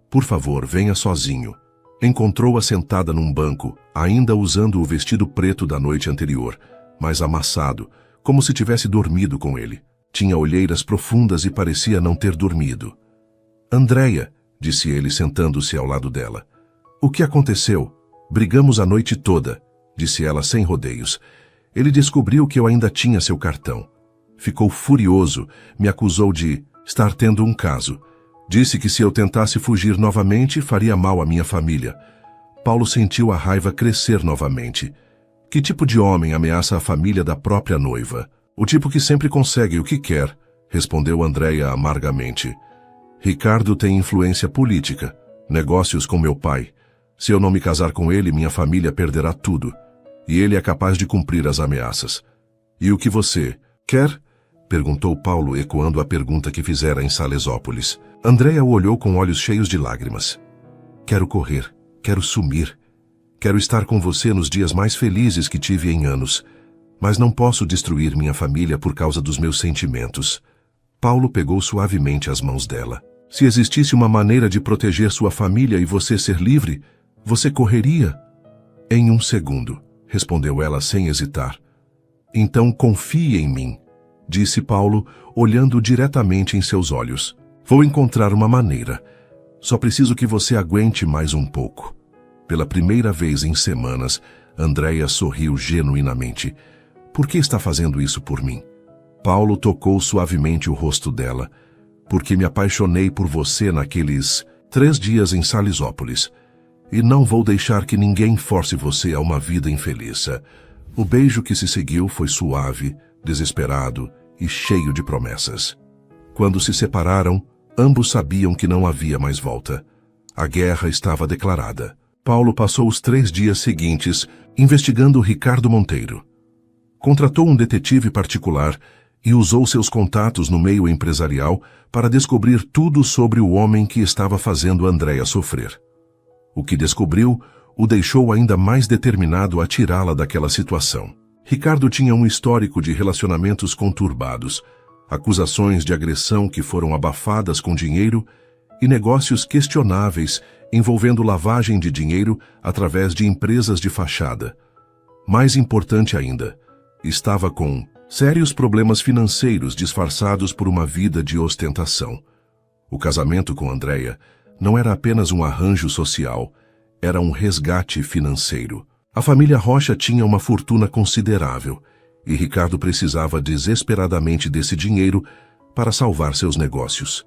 Por favor, venha sozinho. Encontrou-a sentada num banco, ainda usando o vestido preto da noite anterior, mas amassado, como se tivesse dormido com ele. Tinha olheiras profundas e parecia não ter dormido. Andreia, disse ele sentando-se ao lado dela. O que aconteceu? Brigamos a noite toda, disse ela sem rodeios. Ele descobriu que eu ainda tinha seu cartão. Ficou furioso, me acusou de estar tendo um caso. Disse que se eu tentasse fugir novamente, faria mal à minha família. Paulo sentiu a raiva crescer novamente. Que tipo de homem ameaça a família da própria noiva? O tipo que sempre consegue o que quer, respondeu Andréia amargamente. Ricardo tem influência política, negócios com meu pai. Se eu não me casar com ele, minha família perderá tudo. E ele é capaz de cumprir as ameaças. E o que você quer? Perguntou Paulo, ecoando a pergunta que fizera em Salesópolis. Andréia o olhou com olhos cheios de lágrimas. Quero correr, quero sumir. Quero estar com você nos dias mais felizes que tive em anos. Mas não posso destruir minha família por causa dos meus sentimentos. Paulo pegou suavemente as mãos dela. Se existisse uma maneira de proteger sua família e você ser livre, você correria? Em um segundo, respondeu ela sem hesitar. Então confie em mim, disse Paulo, olhando diretamente em seus olhos. Vou encontrar uma maneira. Só preciso que você aguente mais um pouco. Pela primeira vez em semanas, Andréia sorriu genuinamente. Por que está fazendo isso por mim? Paulo tocou suavemente o rosto dela. Porque me apaixonei por você naqueles 3 dias em Salesópolis. E não vou deixar que ninguém force você a uma vida infeliz. O beijo que se seguiu foi suave, desesperado e cheio de promessas. Quando se separaram, ambos sabiam que não havia mais volta. A guerra estava declarada. Paulo passou os 3 dias seguintes investigando Ricardo Monteiro. Contratou um detetive particular e usou seus contatos no meio empresarial para descobrir tudo sobre o homem que estava fazendo Andréia sofrer. O que descobriu o deixou ainda mais determinado a tirá-la daquela situação. Ricardo tinha um histórico de relacionamentos conturbados, acusações de agressão que foram abafadas com dinheiro e negócios questionáveis envolvendo lavagem de dinheiro através de empresas de fachada. Mais importante ainda, estava com sérios problemas financeiros disfarçados por uma vida de ostentação. O casamento com Andréia não era apenas um arranjo social, era um resgate financeiro. A família Rocha tinha uma fortuna considerável e Ricardo precisava desesperadamente desse dinheiro para salvar seus negócios.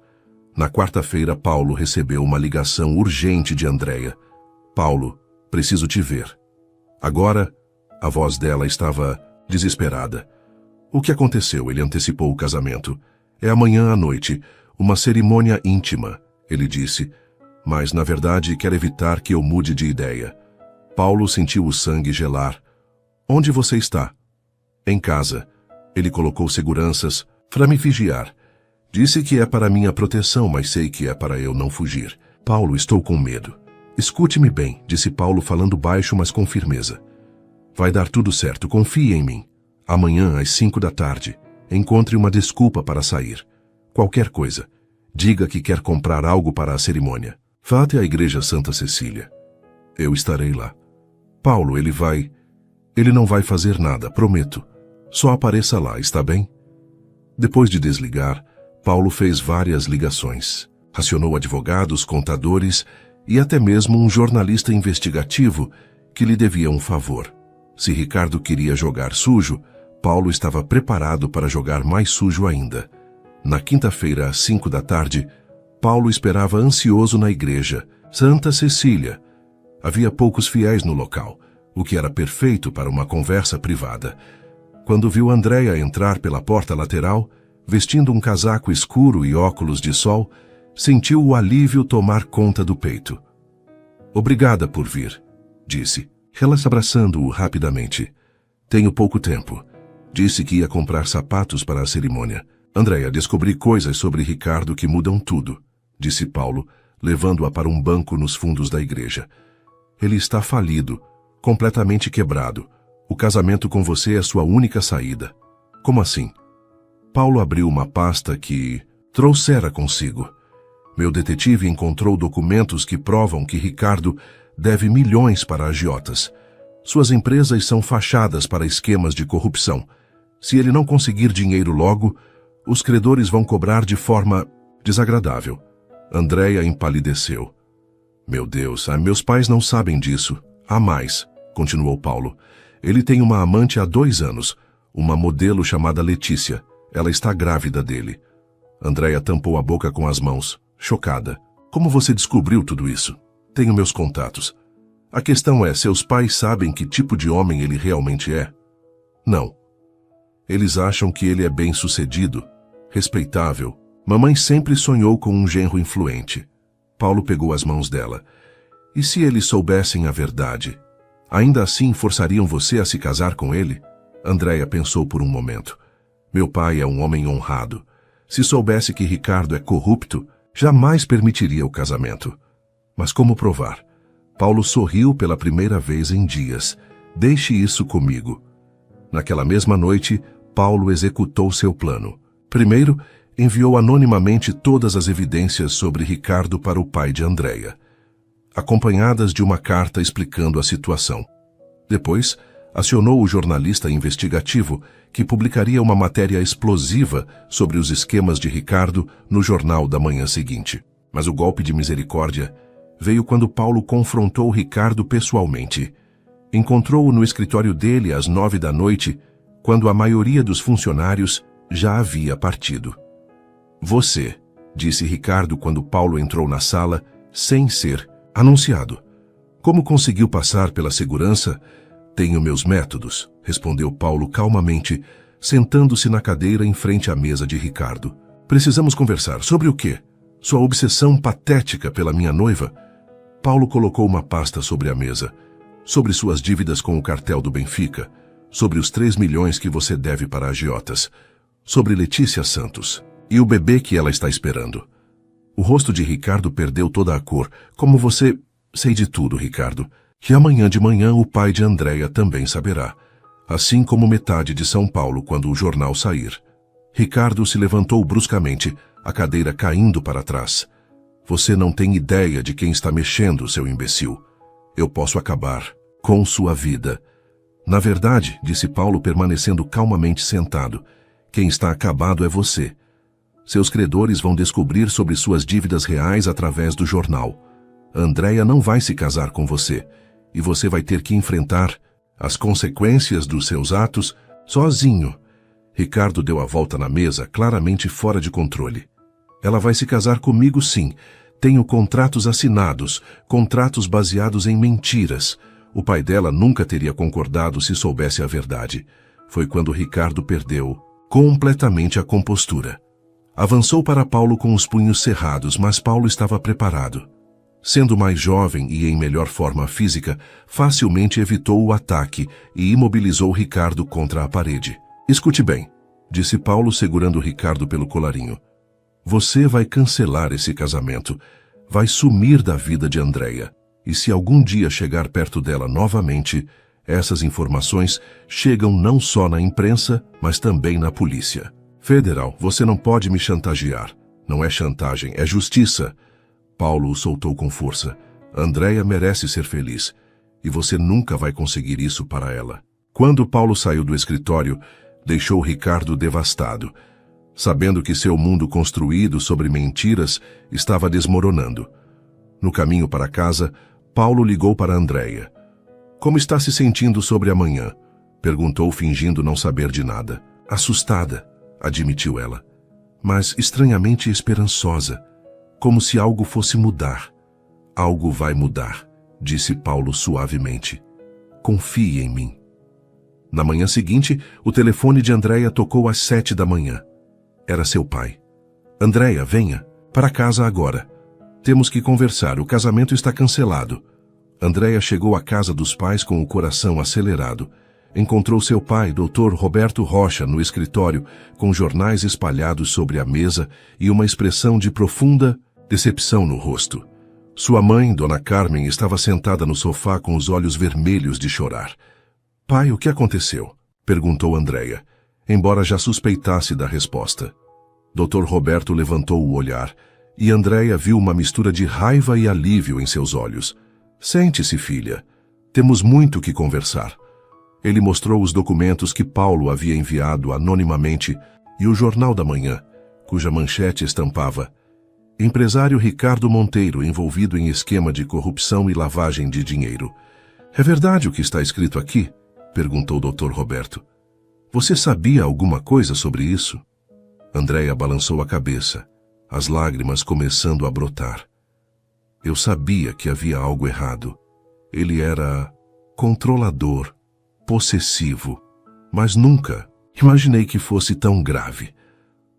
Na quarta-feira, Paulo recebeu uma ligação urgente de Andréia. Paulo, preciso te ver. Agora, a voz dela estava desesperada. O que aconteceu? Ele antecipou o casamento. É amanhã à noite, uma cerimônia íntima, ele disse. Mas, na verdade, quer evitar que eu mude de ideia. Paulo sentiu o sangue gelar. Onde você está? Em casa. Ele colocou seguranças para me vigiar. Disse que é para minha proteção, mas sei que é para eu não fugir. Paulo, estou com medo. Escute-me bem, disse Paulo falando baixo, mas com firmeza. Vai dar tudo certo, confie em mim. Amanhã, às 5 da tarde, encontre uma desculpa para sair. Qualquer coisa. Diga que quer comprar algo para a cerimônia. Vá até a igreja Santa Cecília. Eu estarei lá. Paulo, ele não vai fazer nada, prometo. Só apareça lá, está bem? Depois de desligar, Paulo fez várias ligações. Acionou advogados, contadores e até mesmo um jornalista investigativo que lhe devia um favor. Se Ricardo queria jogar sujo, Paulo estava preparado para jogar mais sujo ainda. Na quinta-feira, às 5 da tarde, Paulo esperava ansioso na igreja, Santa Cecília. Havia poucos fiéis no local, o que era perfeito para uma conversa privada. Quando viu Andréia entrar pela porta lateral, vestindo um casaco escuro e óculos de sol, sentiu o alívio tomar conta do peito. Obrigada por vir, disse, abraçando-o rapidamente. Tenho pouco tempo. Disse que ia comprar sapatos para a cerimônia. Andréia, descobri coisas sobre Ricardo que mudam tudo, disse Paulo, levando-a para um banco nos fundos da igreja. Ele está falido, completamente quebrado. O casamento com você é sua única saída. Como assim? Paulo abriu uma pasta que trouxera consigo. Meu detetive encontrou documentos que provam que Ricardo deve milhões para agiotas. Suas empresas são fachadas para esquemas de corrupção. Se ele não conseguir dinheiro logo, os credores vão cobrar de forma desagradável. Andréia empalideceu. Meu Deus, meus pais não sabem disso. Há mais, continuou Paulo. Ele tem uma amante há 2 anos, uma modelo chamada Letícia. Ela está grávida dele. Andréia tampou a boca com as mãos, chocada. Como você descobriu tudo isso? Tenho meus contatos. A questão é, seus pais sabem que tipo de homem ele realmente é? Não. Eles acham que ele é bem-sucedido, respeitável. Mamãe sempre sonhou com um genro influente. Paulo pegou as mãos dela. E se eles soubessem a verdade? Ainda assim forçariam você a se casar com ele? Andréia pensou por um momento. Meu pai é um homem honrado. Se soubesse que Ricardo é corrupto, jamais permitiria o casamento. Mas como provar? Paulo sorriu pela primeira vez em dias. Deixe isso comigo. Naquela mesma noite, Paulo executou seu plano. Primeiro, enviou anonimamente todas as evidências sobre Ricardo para o pai de Andréia, acompanhadas de uma carta explicando a situação. Depois, acionou o jornalista investigativo que publicaria uma matéria explosiva sobre os esquemas de Ricardo no jornal da manhã seguinte. Mas o golpe de misericórdia veio quando Paulo confrontou Ricardo pessoalmente. Encontrou-o no escritório dele às 9 da noite, quando a maioria dos funcionários já havia partido. Você, disse Ricardo quando Paulo entrou na sala, sem ser anunciado. Como conseguiu passar pela segurança? Tenho meus métodos, respondeu Paulo calmamente, sentando-se na cadeira em frente à mesa de Ricardo. Precisamos conversar. Sobre o quê? Sua obsessão patética pela minha noiva? Paulo colocou uma pasta sobre a mesa. Sobre suas dívidas com o cartel do Benfica. Sobre os 3 milhões que você deve para agiotas. Sobre Letícia Santos. E o bebê que ela está esperando. O rosto de Ricardo perdeu toda a cor. Como você... Sei de tudo, Ricardo. Que amanhã de manhã o pai de Andréia também saberá. Assim como metade de São Paulo quando o jornal sair. Ricardo se levantou bruscamente, a cadeira caindo para trás. Você não tem ideia de quem está mexendo, seu imbecil. Eu posso acabar com sua vida. Na verdade, disse Paulo permanecendo calmamente sentado, quem está acabado é você. Seus credores vão descobrir sobre suas dívidas reais através do jornal. Andréia não vai se casar com você, e você vai ter que enfrentar as consequências dos seus atos sozinho. Ricardo deu a volta na mesa, claramente fora de controle. Ela vai se casar comigo, sim. Tenho contratos assinados, contratos baseados em mentiras. O pai dela nunca teria concordado se soubesse a verdade. Foi quando Ricardo perdeu completamente a compostura. Avançou para Paulo com os punhos cerrados, mas Paulo estava preparado. Sendo mais jovem e em melhor forma física, facilmente evitou o ataque e imobilizou Ricardo contra a parede. Escute bem, disse Paulo segurando Ricardo pelo colarinho. Você vai cancelar esse casamento, vai sumir da vida de Andréia. E se algum dia chegar perto dela novamente, essas informações chegam não só na imprensa, mas também na polícia. Federal, você não pode me chantagear. Não é chantagem, é justiça. Paulo o soltou com força. Andréia merece ser feliz, e você nunca vai conseguir isso para ela. Quando Paulo saiu do escritório, deixou Ricardo devastado, sabendo que seu mundo construído sobre mentiras estava desmoronando. No caminho para casa, Paulo ligou para Andréia. Como está se sentindo sobre amanhã? Perguntou fingindo não saber de nada. Assustada, admitiu ela, mas estranhamente esperançosa, como se algo fosse mudar. Algo vai mudar, disse Paulo suavemente. Confie em mim. Na manhã seguinte, o telefone de Andréia tocou às 7 da manhã. Era seu pai. Andréia, venha. Para casa agora. Temos que conversar, o casamento está cancelado. Andréia chegou à casa dos pais com o coração acelerado. Encontrou seu pai, Dr. Roberto Rocha, no escritório, com jornais espalhados sobre a mesa e uma expressão de profunda decepção no rosto. Sua mãe, Dona Carmen, estava sentada no sofá com os olhos vermelhos de chorar. Pai, o que aconteceu? Perguntou Andréia, embora já suspeitasse da resposta. Dr. Roberto levantou o olhar e Andréia viu uma mistura de raiva e alívio em seus olhos. Sente-se, filha. Temos muito que conversar. Ele mostrou os documentos que Paulo havia enviado anonimamente e o Jornal da Manhã, cuja manchete estampava: Empresário Ricardo Monteiro envolvido em esquema de corrupção e lavagem de dinheiro. É verdade o que está escrito aqui? Perguntou o Dr. Roberto. Você sabia alguma coisa sobre isso? Andréia balançou a cabeça, as lágrimas começando a brotar. Eu sabia que havia algo errado. Ele era controlador, possessivo, mas nunca imaginei que fosse tão grave.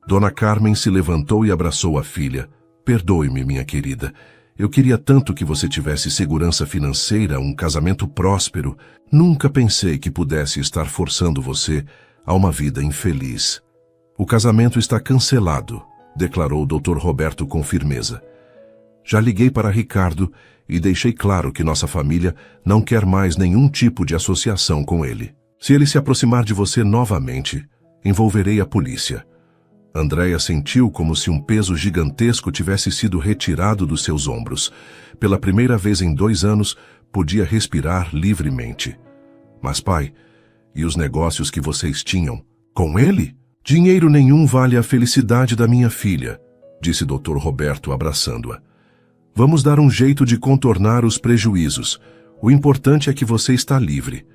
Dona Carmen se levantou e abraçou a filha. Perdoe-me, minha querida. Eu queria tanto que você tivesse segurança financeira, um casamento próspero. Nunca pensei que pudesse estar forçando você a uma vida infeliz. O casamento está cancelado, declarou o Dr. Roberto com firmeza. Já liguei para Ricardo e deixei claro que nossa família não quer mais nenhum tipo de associação com ele. Se ele se aproximar de você novamente, envolverei a polícia. Andréia sentiu como se um peso gigantesco tivesse sido retirado dos seus ombros. Pela primeira vez em 2 anos, podia respirar livremente. Mas, pai, e os negócios que vocês tinham? Com ele? Dinheiro nenhum vale a felicidade da minha filha, disse Dr. Roberto abraçando-a. Vamos dar um jeito de contornar os prejuízos. O importante é que você está livre.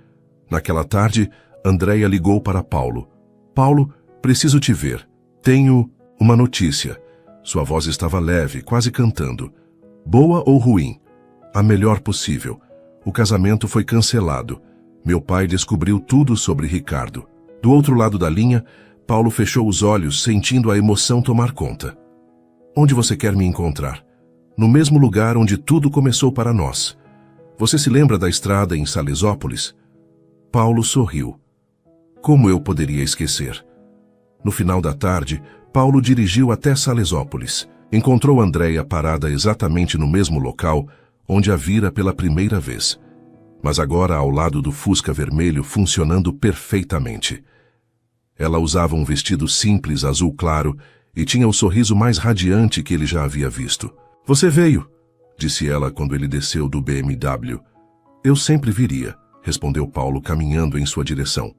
Naquela tarde, Andréia ligou para Paulo. Paulo, preciso te ver. Tenho uma notícia. Sua voz estava leve, quase cantando. Boa ou ruim? A melhor possível. O casamento foi cancelado. Meu pai descobriu tudo sobre Ricardo. Do outro lado da linha, Paulo fechou os olhos, sentindo a emoção tomar conta. Onde você quer me encontrar? No mesmo lugar onde tudo começou para nós. Você se lembra da estrada em Salesópolis? Paulo sorriu. Como eu poderia esquecer? No final da tarde, Paulo dirigiu até Salesópolis. Encontrou Andréia parada exatamente no mesmo local onde a vira pela primeira vez. Mas agora ao lado do Fusca vermelho funcionando perfeitamente. Ela usava um vestido simples azul claro e tinha o sorriso mais radiante que ele já havia visto. Você veio, disse ela quando ele desceu do BMW. Eu sempre viria, respondeu Paulo caminhando em sua direção.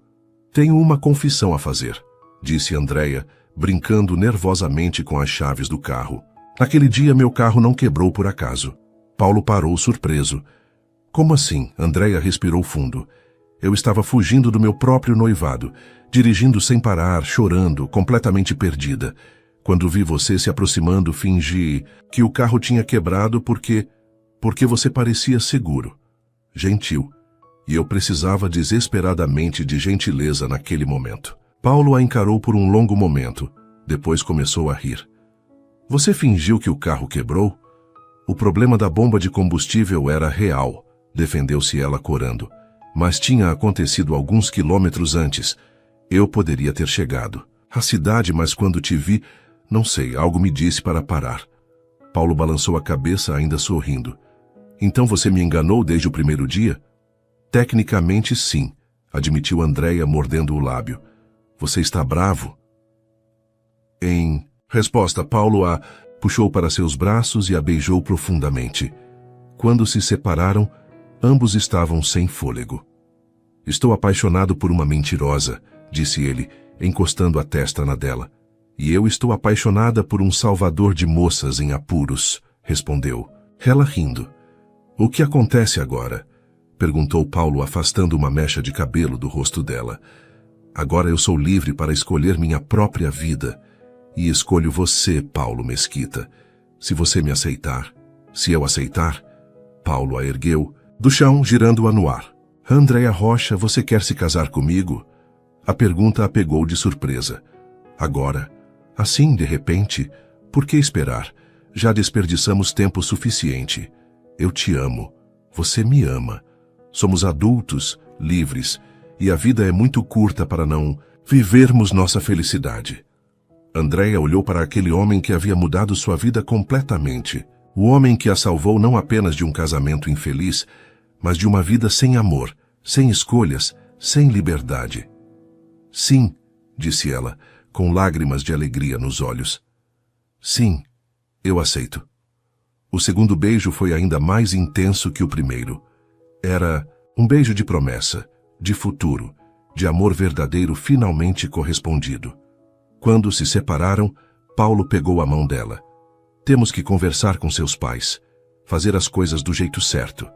Tenho uma confissão a fazer, disse Andréia, brincando nervosamente com as chaves do carro. Naquele dia meu carro não quebrou por acaso. Paulo parou surpreso. Como assim? Andréia respirou fundo. Eu estava fugindo do meu próprio noivado, dirigindo sem parar, chorando, completamente perdida. Quando vi você se aproximando, fingi que o carro tinha quebrado porque você parecia seguro, gentil, e eu precisava desesperadamente de gentileza naquele momento. Paulo a encarou por um longo momento, depois começou a rir. Você fingiu que o carro quebrou? O problema da bomba de combustível era real, defendeu-se ela corando. Mas tinha acontecido alguns quilômetros antes. Eu poderia ter chegado à cidade, mas quando te vi, não sei, algo me disse para parar. Paulo balançou a cabeça ainda sorrindo. Então você me enganou desde o primeiro dia? Tecnicamente sim, admitiu Andréia mordendo o lábio. Você está bravo? Em resposta, Paulo a puxou para seus braços e a beijou profundamente. Quando se separaram, ambos estavam sem fôlego. Estou apaixonado por uma mentirosa, disse ele, encostando a testa na dela. E eu estou apaixonada por um salvador de moças em apuros, respondeu, ela rindo. O que acontece agora? Perguntou Paulo, afastando uma mecha de cabelo do rosto dela. Agora eu sou livre para escolher minha própria vida. E escolho você, Paulo Mesquita. Se você me aceitar. Se eu aceitar. Paulo a ergueu do chão, girando-a no ar. Andréia Rocha, você quer se casar comigo? A pergunta a pegou de surpresa. Agora, assim, de repente, por que esperar? Já desperdiçamos tempo suficiente. Eu te amo. Você me ama. Somos adultos, livres, e a vida é muito curta para não vivermos nossa felicidade. Andréia olhou para aquele homem que havia mudado sua vida completamente. O homem que a salvou não apenas de um casamento infeliz, mas de uma vida sem amor, sem escolhas, sem liberdade. Sim, disse ela, com lágrimas de alegria nos olhos. Sim, eu aceito. O segundo beijo foi ainda mais intenso que o primeiro. Era um beijo de promessa, de futuro, de amor verdadeiro finalmente correspondido. Quando se separaram, Paulo pegou a mão dela. Temos que conversar com seus pais. Fazer as coisas do jeito certo.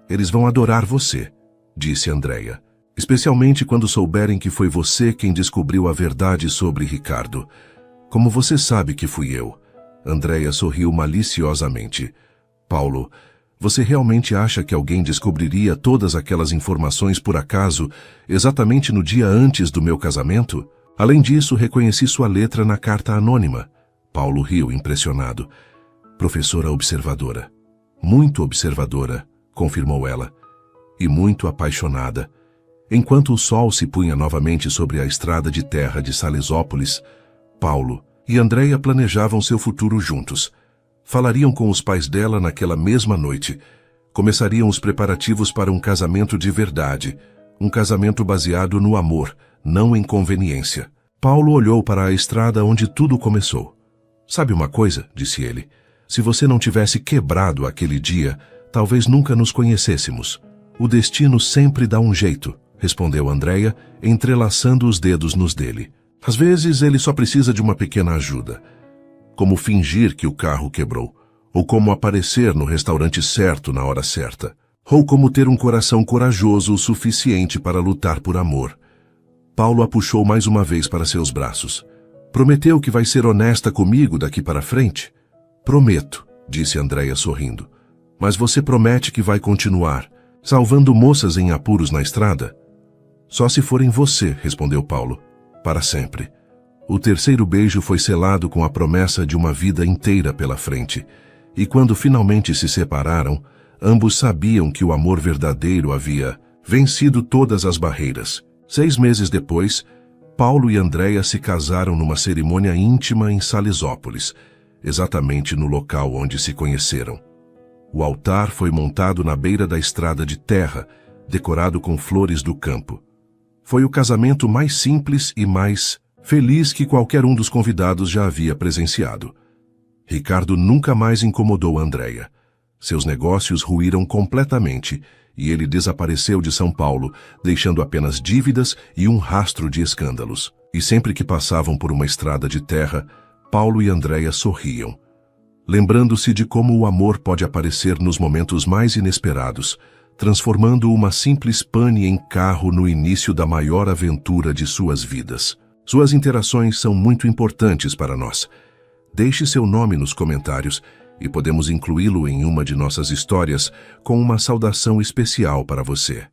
Eles vão adorar você, disse Andreia. Especialmente quando souberem que foi você quem descobriu a verdade sobre Ricardo. Como você sabe que fui eu? Andreia sorriu maliciosamente. Paulo, você realmente acha que alguém descobriria todas aquelas informações por acaso, exatamente no dia antes do meu casamento? Além disso, reconheci sua letra na carta anônima. Paulo riu, impressionado. Professora observadora. Muito observadora, confirmou ela. E muito apaixonada. Enquanto o sol se punha novamente sobre a estrada de terra de Salesópolis, Paulo e Andreia planejavam seu futuro juntos. Falariam com os pais dela naquela mesma noite. Começariam os preparativos para um casamento de verdade. Um casamento baseado no amor, não em conveniência. Paulo olhou para a estrada onde tudo começou. Sabe uma coisa, disse ele. Se você não tivesse quebrado aquele dia, talvez nunca nos conhecêssemos. O destino sempre dá um jeito, respondeu Andreia, entrelaçando os dedos nos dele. Às vezes ele só precisa de uma pequena ajuda. Como fingir que o carro quebrou, ou como aparecer no restaurante certo na hora certa, ou como ter um coração corajoso o suficiente para lutar por amor. Paulo a puxou mais uma vez para seus braços. Prometeu que vai ser honesta comigo daqui para frente? Prometo, disse Andreia sorrindo. Mas você promete que vai continuar, salvando moças em apuros na estrada? Só se forem você, respondeu Paulo. Para sempre. O terceiro beijo foi selado com a promessa de uma vida inteira pela frente. E quando finalmente se separaram, ambos sabiam que o amor verdadeiro havia vencido todas as barreiras. 6 meses depois, Paulo e Andreia se casaram numa cerimônia íntima em Salesópolis, exatamente no local onde se conheceram. O altar foi montado na beira da estrada de terra, decorado com flores do campo. Foi o casamento mais simples e mais feliz que qualquer um dos convidados já havia presenciado. Ricardo nunca mais incomodou Andreia. Seus negócios ruíram completamente e ele desapareceu de São Paulo, deixando apenas dívidas e um rastro de escândalos. E sempre que passavam por uma estrada de terra, Paulo e Andreia sorriam, lembrando-se de como o amor pode aparecer nos momentos mais inesperados, transformando uma simples pane em carro no início da maior aventura de suas vidas. Suas interações são muito importantes para nós. Deixe seu nome nos comentários e podemos incluí-lo em uma de nossas histórias com uma saudação especial para você.